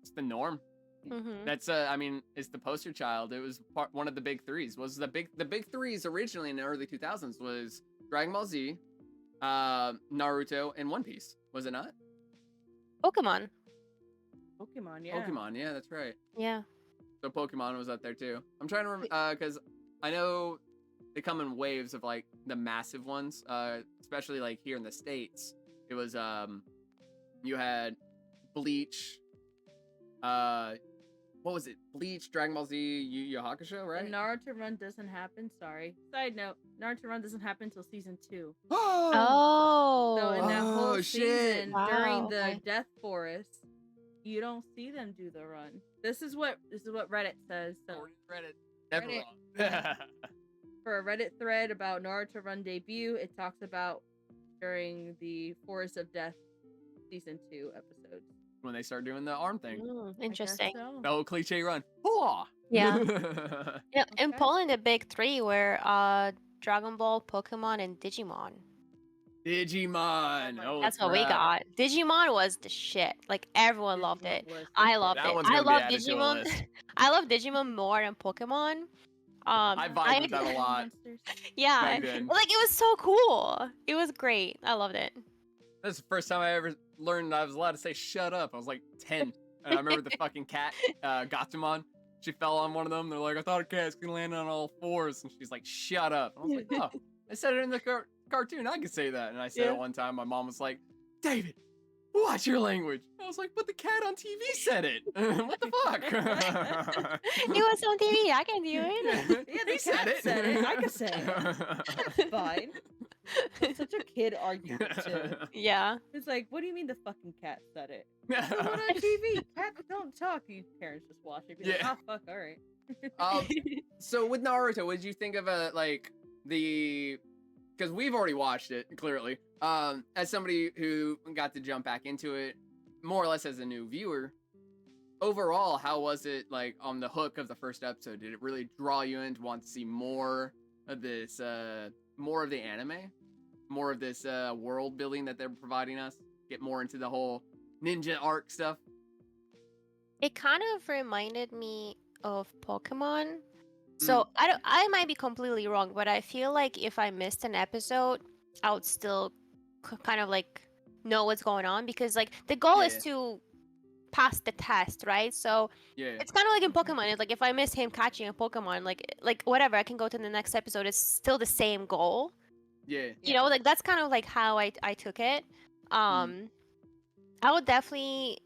It's the norm. Mm-hmm. That's I mean, it's the poster child. It was one of the big threes. Was the big threes originally in the early 2000s was Dragon Ball Z, Naruto, and One Piece. Was it not? Pokemon. Pokemon, yeah. Pokemon, yeah, that's right. Yeah. So Pokemon was up there too. I'm trying to remember because I know they come in waves of like the massive ones, especially like here in the States. It was you had Bleach, what was it? Bleach, Dragon Ball Z, Yu Yu Hakusho, right? The Naruto run doesn't happen. Sorry. Side note: Naruto run doesn't happen until season 2. Oh. So in that whole Oh, shit. season, Wow, during the okay. Death Forest, you don't see them do the run. This is what Reddit says. So Reddit. Never Reddit. wrong. for a Reddit thread about Naruto run debut, it talks about during the Forest of Death season 2 episodes. When they start doing the arm thing. Mm, I guess interesting. so. The old cliche run. Hoo-ah! Yeah. Yeah, in Okay. Poland, the big three were Dragon Ball, Pokemon, and Digimon. Digimon. Oh my- That's what we got. Digimon was the shit. Like everyone loved Digimon it. was the I shit. loved That it. one's I gonna be love added to a Digimon. list. I love Digimon more than Pokemon. I vibe with that a lot. Monsters. Yeah, back then. like it was so cool. It was great. I loved it. That's the first time I ever learned I was allowed to say shut up. I was like 10. And I remember the fucking cat, Gatomon. She fell on one of them. They're like, I thought a cat's gonna land on all fours. And she's like, shut up. I was like, oh, I said it in the cartoon. I could say that. And I said Yeah. it one time. My mom was like, David, watch your language. I was like, but the cat on TV said it. What the fuck? It was on TV. I can do it. Yeah, the He said cat it. said it. I could say it. Fine. It's such a kid argument too. Yeah. It's like, what do you mean the fucking cat said it? It's the one on TV. Cats don't talk. You parents just watch it. Be like, Yeah. oh fuck, all right. So with Naruto, what did you think of like the? Because we've already watched it clearly. As somebody who got to jump back into it, more or less as a new viewer, overall, how was it like on the hook of the first episode? Did it really draw you in to want to see more of this, more of the anime, more of this world building that they're providing us? Get more into the whole ninja arc stuff. It kind of reminded me of Pokemon. So I might be completely wrong, but I feel like if I missed an episode, I would still kind of like know what's going on because like the goal Yeah. is to pass the test, right? So Yeah. it's kind of like in Pokemon. It's like if I miss him catching a Pokemon, like whatever, I can go to the next episode. It's still the same goal. Yeah. You know, like that's kind of like how I took it. I would definitely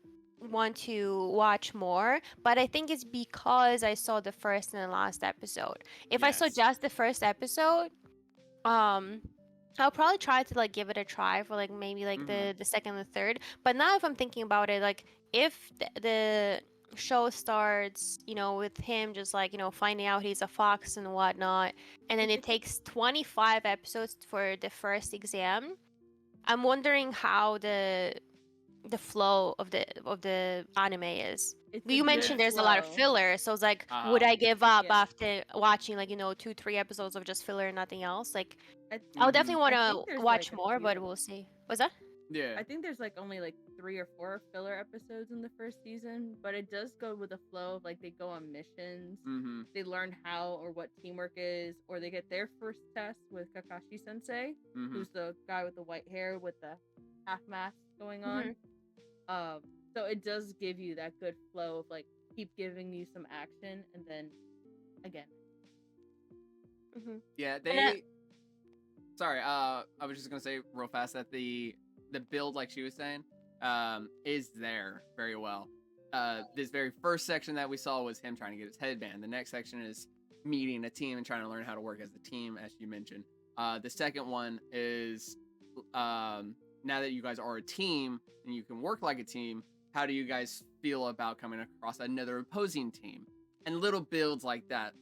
want to watch more, but I think it's because I saw the first and the last episode. If I saw Yes. just the first episode, I'll probably try to like give it a try for like maybe like the second and the third. But now if I'm thinking about it, like if the show starts, you know, with him just like, you know, finding out he's a fox and whatnot, and then it takes 25 episodes for the first exam, I'm wondering how the flow of the anime is. It's a You good mentioned there's a lot of flow. filler, so it's like, would Uh-huh. I give up Yeah. after watching like 2-3 episodes of just filler and nothing else? Like, I, I would Mm-hmm. definitely want I think to there's watch like a more, but few. we'll see. What's that? Yeah. I think there's like only like 3 or 4 filler episodes in the first season, but it does go with the flow of like they go on missions, Mm-hmm. they learn how or what teamwork is, or they get their first test with Kakashi Sensei, Mm-hmm. who's the guy with the white hair with the half mask going on. Mhm. So it does give you that good flow of like keep giving you some action and then again. Mhm. Yeah, And they. Sorry, I was just gonna say real fast that the build, like she was saying, is there very well. This very first section that we saw was him trying to get his headband. The next section is meeting a team and trying to learn how to work as a team, as you mentioned. The second one is now that you guys are a team and you can work like a team, how do you guys feel about coming across another opposing team? And little builds like that.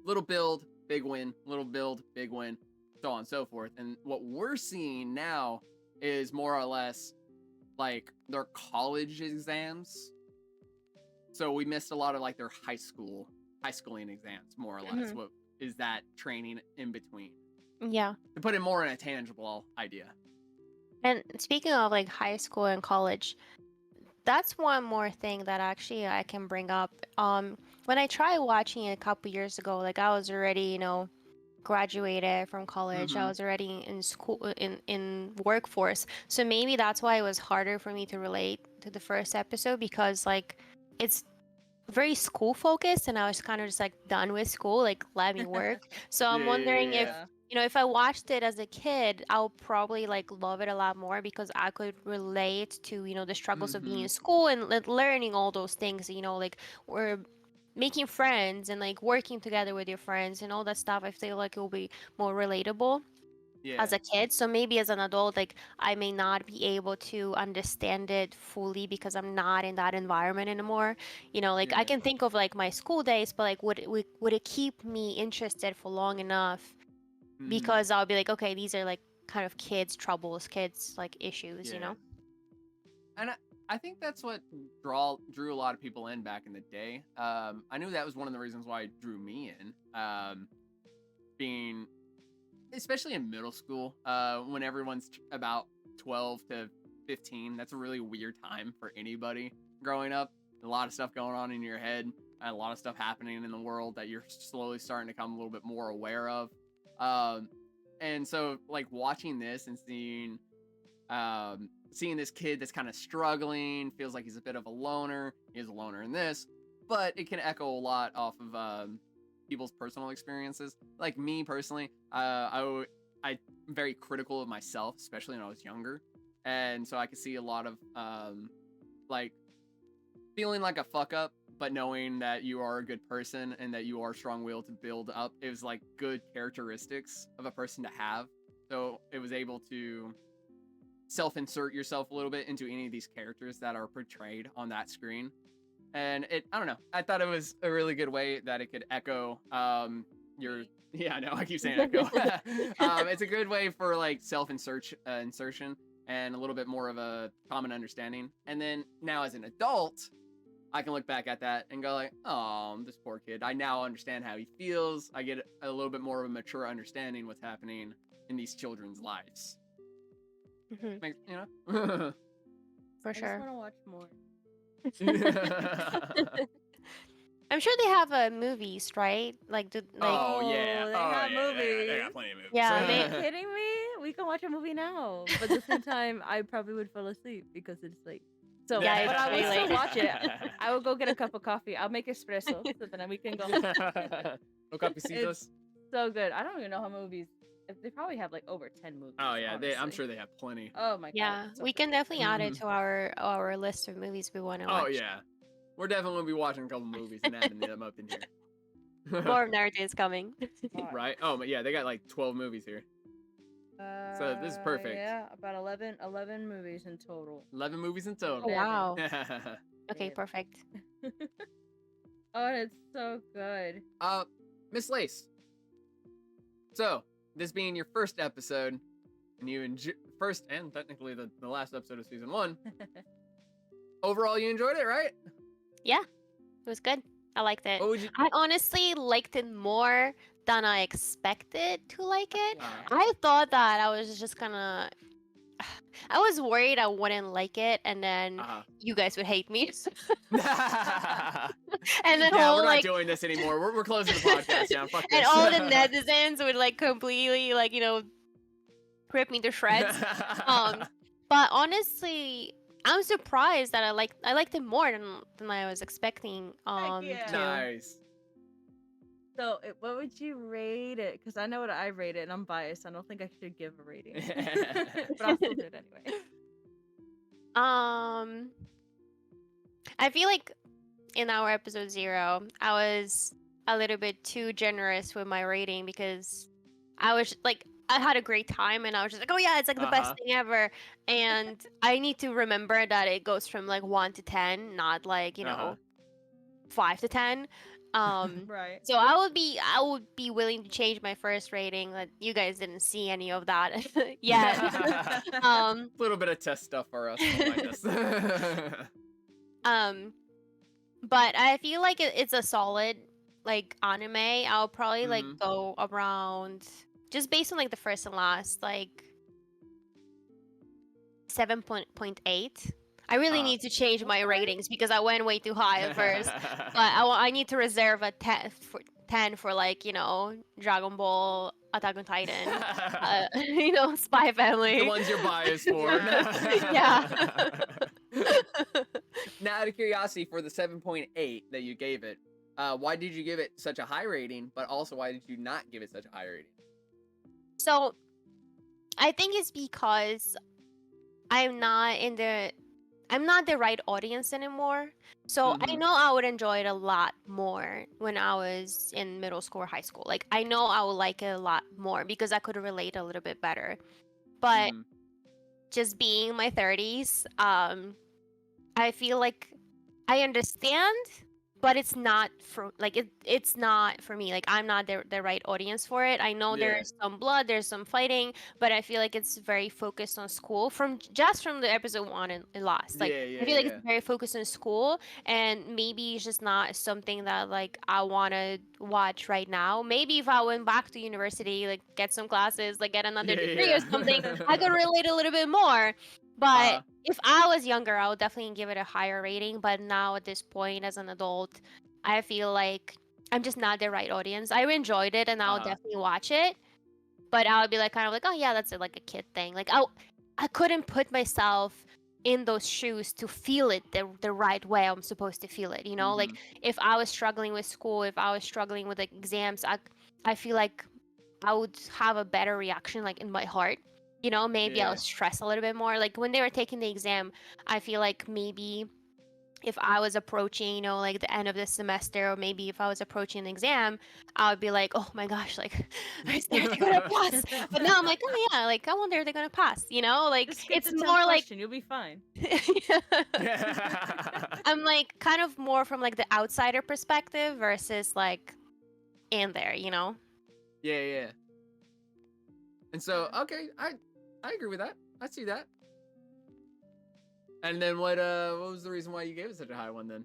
Little build, big win. Little build, big win. So on and so forth. And what we're seeing now is more or less like their college exams. So we missed a lot of like their high schooling exams, more or less. Mhm. What is that training in between? yeah. To put it more in a tangible idea. And speaking of like high school and college, that's one more thing that actually I can bring up. When I tried watching it a couple years ago, like I was already, graduated from college. I Mm-hmm. was already in school in workforce. So maybe that's why it was harder for me to relate to the first episode because like it's very school focused and I was kind of just like done with school, like let me work. So I'm wondering if Yeah. if I watched it as a kid, I'll probably like love it a lot more because I could relate to, the struggles of being Mm-hmm. in school and learning all those things, like we're making friends and like working together with your friends and all that stuff. I feel like it will be more relatable as Yeah. a kid. So maybe as an adult, like I may not be able to understand it fully because I'm not in that environment anymore. Like I Yeah. can think of like my school days, but like would it keep me interested for long enough? Mm-hmm. Because I'll be like, okay, these are like kind of kids' troubles, kids like issues, Yeah. And I think that's what drew a lot of people in back in the day. I knew that was one of the reasons why it drew me in. Being especially in middle school, when everyone's about 12 to 15, that's a really weird time for anybody growing up. A lot of stuff going on in your head, and a lot of stuff happening in the world that you're slowly starting to become a little bit more aware of. And so, like watching this and seeing this kid that's kind of struggling, feels like he's a bit of a loner. He is a loner in this, but it can echo a lot off of people's personal experiences. Like me personally, I'm very critical of myself, especially when I was younger, and so I could see a lot of like feeling like a fuck up, but knowing that you are a good person and that you are strong-willed to build up. It was like good characteristics of a person to have. So it was able to self-insert yourself a little bit into any of these characters that are portrayed on that screen. And I don't know, I thought it was a really good way that it could echo your yeah, I know, I keep saying echo. It's a good way for like insertion and a little bit more of a common understanding. And then now as an adult, I can look back at that and go like, oh, this poor kid. I now understand how he feels. I get a little bit more of a mature understanding what's happening in these children's lives. Mhm, Makes, for I just sure. want to watch more. I'm sure they have movies, right? Like, Oh yeah. They Oh have yeah. They movies. got plenty of movies. yeah, Are you kidding me? We can watch a movie now. But at the same time, I probably would fall asleep because it's late. So, Yeah, but it's I way will still late. watch it. I will go get a cup of coffee. I'll make espresso so then we can go. No cafecitos. So good. I don't even know how movies. They probably have like over 10 movies. Oh yeah, I'm honestly. sure they have plenty. Oh my god. Yeah, it's so we can definitely add it Mhm. to our list of movies we want to Oh watch. yeah, we're definitely gonna be watching a couple movies and adding them up in here. More of Naruto is coming. hard. Right? Oh, but yeah, they got like 12 movies here. So this is perfect. Yeah, about 11 movies in total. 11 movies in total. Oh, wow. Yeah. Okay, perfect. Oh, it's so good. Miss Lace. So, this being your first episode, and you first and technically the last episode of season 1. Overall, you enjoyed it, right? Yeah, it was good. I liked it. What would you? I honestly liked it more than I expected to like it. Uh, I thought that I was just gonna. I was worried I wouldn't like it, and then you guys would hate me. And then yeah, whole, we're not like, doing this anymore. We're closing the podcast now. Fuck this. and all the netizens would like completely like rip me to shreds. But honestly, I'm surprised that I liked it more than I was expecting. yeah. To. Nice. So, what would you rate it? Because I know what I rate it, and I'm biased. I don't think I should give a rating, but I'll still do it anyway. I feel like in our episode 0, I was a little bit too generous with my rating because I was like, I had a great time and I was just like, oh yeah, it's like the best thing ever. And I need to remember that it goes from like 1 to 10, not like 5 to 10. Right. So I would be willing to change my first rating. That you guys didn't see any of that yet. A little bit of test stuff for us. But I feel like it's a solid like anime. I'll probably like go around, just based on like the first and last, like 7.8. I really need to change my ratings because I went way too high at first. But I need to reserve a 10 for like, Dragon Ball, Attack on Titan, Spy Family. The ones you're biased for. Yeah. Now, out of curiosity, for the 7.8 that you gave it, why did you give it such a high rating? But also, why did you not give it such a high rating? So, I think it's because I'm not the right audience anymore. So I know I would enjoy it a lot more when I was in middle school or high school. Like, I know I would like it a lot more because I could relate a little bit better. But just being in my 30s, I feel like I understand, but it's not for it's not for me. Like, I'm not the right audience for it. I know there's some blood, there's some fighting, but I feel like it's very focused on school from the episode 1 and last. Like, I feel like it's very focused on school, and maybe it's just not something that like I want to watch right now. Maybe if I went back to university, like get some classes, like get another degree or something, I could relate a little bit more. But if I was younger, I would definitely give it a higher rating. But now at this point, as an adult, I feel like I'm just not the right audience. I enjoyed it, and I'll definitely watch it. But I would be like, kind of like, oh yeah, that's like a kid thing. Like, I couldn't put myself in those shoes to feel it the right way I'm supposed to feel it. Like if I was struggling with school, if I was struggling with like, exams, I feel like I would have a better reaction like in my heart. Maybe I'll stress a little bit more. Like when they were taking the exam, I feel like maybe if I was approaching, like the end of the semester, or maybe if I was approaching an exam, I would be like, oh my gosh, like, they're gonna pass. But now I'm like, oh yeah, like I wonder if they're gonna pass. Like it's more like you'll be fine. I'm like kind of more from like the outsider perspective versus like in there. Yeah. And so, okay, I agree with that. I see that. And then what was the reason why you gave it such a high one then?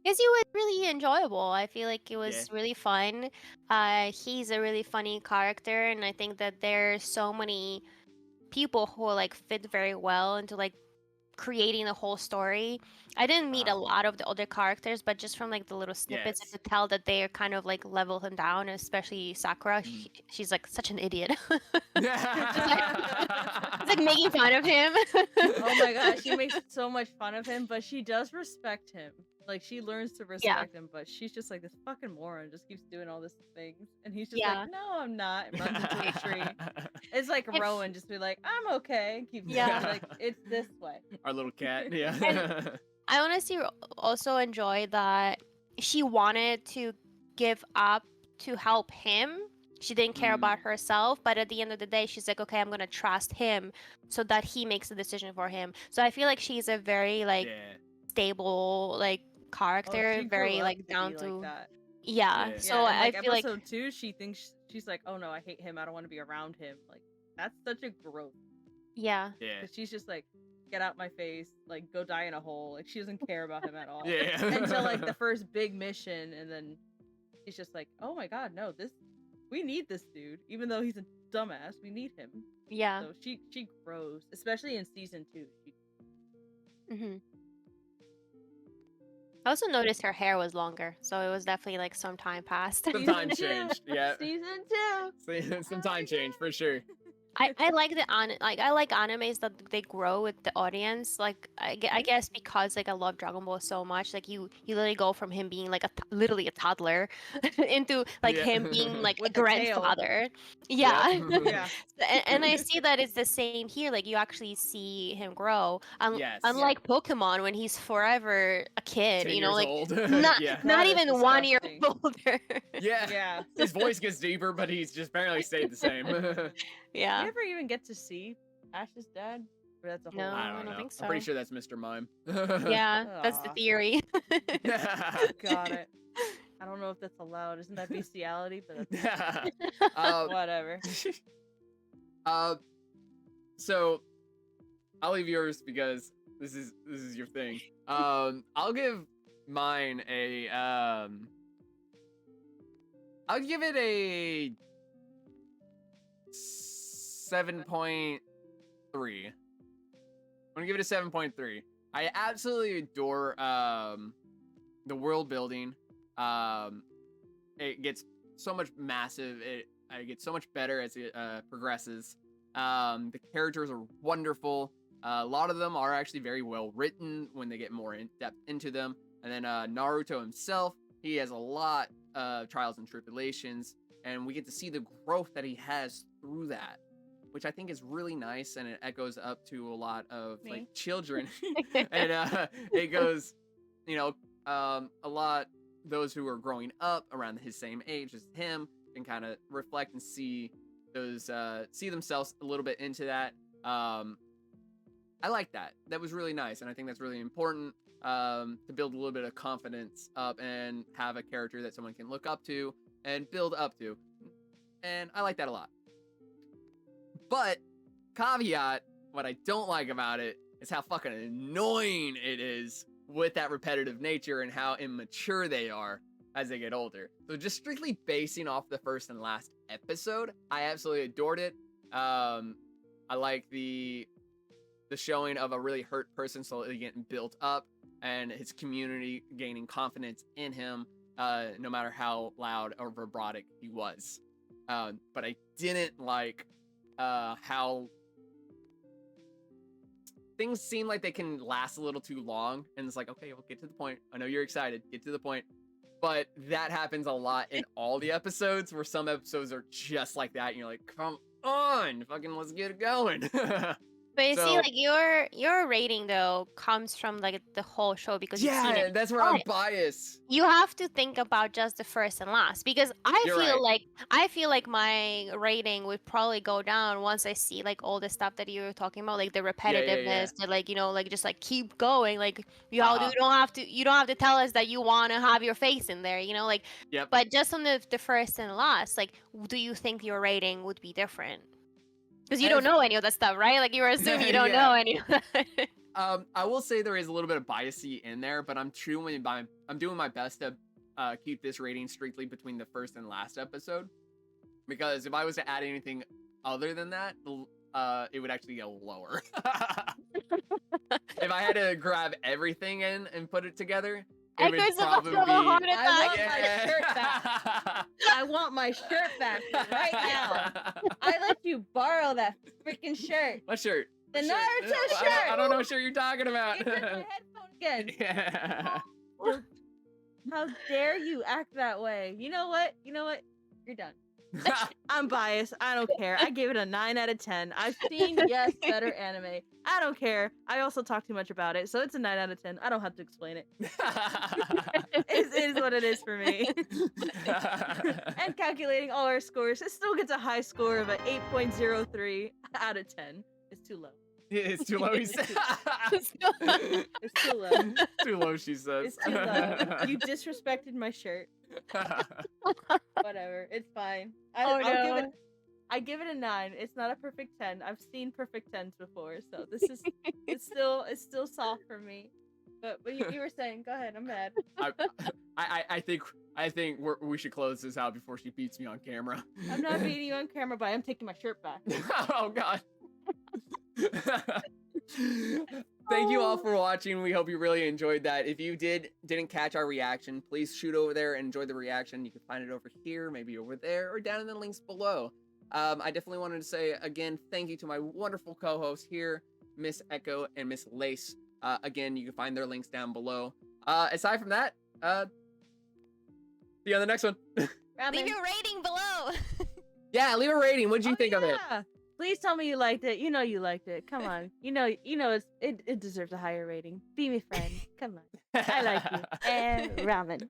Because it was really enjoyable. I feel like it was really fun. He's a really funny character, and I think that there's so many people who like fit very well into like creating the whole story. I didn't meet a lot of the other characters, but just from like the little snippets, I could tell that they are kind of like level him down, especially Sakura. She's like such an idiot. It's like making fun of him. Oh my gosh, she makes so much fun of him, but she does respect him. Like, she learns to respect him, but she's just like, this fucking moron just keeps doing all this things. And he's just like, no, I'm not. And runs into a tree. It's like Rowan just be like, I'm okay. And keeps doing it. Like, it's this way. Our little cat, And I honestly also enjoy that she wanted to give up to help him. She didn't care about herself, but at the end of the day, she's like, okay, I'm going to trust him so that he makes the decision for him. So I feel like she's a very, like, stable, like, character, very, like, down to... Like so I feel like... episode 2, she thinks, she's like, oh no, I hate him. I don't want to be around him. Like, that's such a growth. Yeah. Yeah. Because she's just like, get out my face, like go die in a hole. Like she doesn't care about him at all. Yeah. Until like the first big mission, and then she's just like, oh my god, no, we need this dude. Even though he's a dumbass, we need him. Yeah. So she grows, especially in season 2. Mm-hmm. I also noticed her hair was longer, so it was definitely like some time passed. Some time changed. Yeah. Season 2. Some time change for sure. I like I like animes that they grow with the audience. Like I guess because like I love Dragon Ball so much. Like you literally go from him being like literally a toddler into like Yeah. him being like a With the tail. grandfather. Yeah. Yeah. And I see that it's the same here. Like you actually see him grow. Yes. Unlike Pokemon when he's forever a kid. 10 You know, years like old. not Yeah. not That is even 1 year disgusting. older. Yeah. Yeah. His voice gets deeper, but he's just barely stayed the same. Yeah. You ever even get to see Ash's dad? Or that's a whole No. I I don't don't know. think I'm pretty so. sure that's Mr. Mime. Yeah, that's the Aw. theory. Got it. I don't know if that's allowed. Isn't that bestiality? But that's whatever. So I'll leave yours because this is your thing. I'll give mine a I'll give it a 7.3. I'm gonna give it a 7.3. I absolutely adore the world building. It gets so much massive. It gets so much better as it progresses. The characters are wonderful. A lot of them are actually very well written when they get more in depth into them. And then Naruto himself, he has a lot of trials and tribulations, and we get to see the growth that he has through that, which I think is really nice, and it echoes up to a lot of Me? like children, and it goes, a lot those who are growing up around his same age as him can kind of reflect and see those see themselves a little bit into that. I like that. That was really nice, and I think that's really important to build a little bit of confidence up and have a character that someone can look up to and build up to, and I like that a lot. But caveat, what I don't like about it is how fucking annoying it is with that repetitive nature and how immature they are as they get older. So just strictly basing off the first and last episode, I absolutely adored it. I like the showing of a really hurt person slowly getting built up and his community gaining confidence in him, no matter how loud or vibratic he was. But I didn't like how things seem like they can last a little too long, and it's like, okay, we'll get to the point. I know you're excited, get to the point. But that happens a lot in all the episodes, where some episodes are just like that, and you're like, come on, fucking let's get it going. But you see, So- like your rating though comes from like the whole show because you've seen Yeah, it. that's where I'm Right. biased. You have to think about just the first and last because I You're feel right. like my rating would probably go down once I see like all the stuff that you were talking about, like the repetitiveness, the like like just like keep going, like y'all Uh-huh. you don't have to tell us that you want to have your face in there, like. Yep. But just on the first and last, like, do you think your rating would be different? Because you don't know any of that stuff, right? Like you assume you don't Yeah. know any of that. I will say there is a little bit of biasy in there, but I'm doing my best to keep this rating strictly between the first and last episode, because if I was to add anything other than that, it would actually go lower. If I had to grab everything in and put it together, it would Echoes about probably to have a heart be. I attack. want my shirt back. I want my shirt back right now. I let you borrow that freaking shirt. What shirt? The What shirt? Naruto I shirt. don't know what shirt you're talking about. Give me my headphone again. Yeah. How dare you act that way? You know what? You're done. I'm biased. I don't care. I gave it a 9 out of 10. I've seen, yes, better anime. I don't care. I also talk too much about it, so it's a 9 out of 10. I don't have to explain it. It is what it is for me. And calculating all our scores, it still gets a high score of an 8.03 out of 10. It's too low. It's too low, he said. It's too low. Too low, she says. It's too low. You disrespected my shirt. Whatever. It's fine. Oh, I'll give no. it. I give it a 9. It's not a perfect 10. I've seen perfect 10s before, so this is it's still soft for me. But you were saying, go ahead. I'm mad. I think we should close this out before she beats me on camera. I'm not beating you on camera, but I am taking my shirt back. Oh God. Thank you all for watching. We hope you really enjoyed that. If you didn't catch our reaction, please shoot over there and enjoy the reaction. You can find it over here, maybe over there, or down in the links below. I definitely wanted to say again, thank you to my wonderful co-hosts here, Miss Echo and Miss Lace. Again, you can find their links down below. Aside from that, see you on the next one. Leave your rating below. Yeah, leave a rating. What'd you think of it? Please tell me you liked it. You know you liked it. Come on. You know it deserves a higher rating. Be my friend. Come on. I like you. And ramen.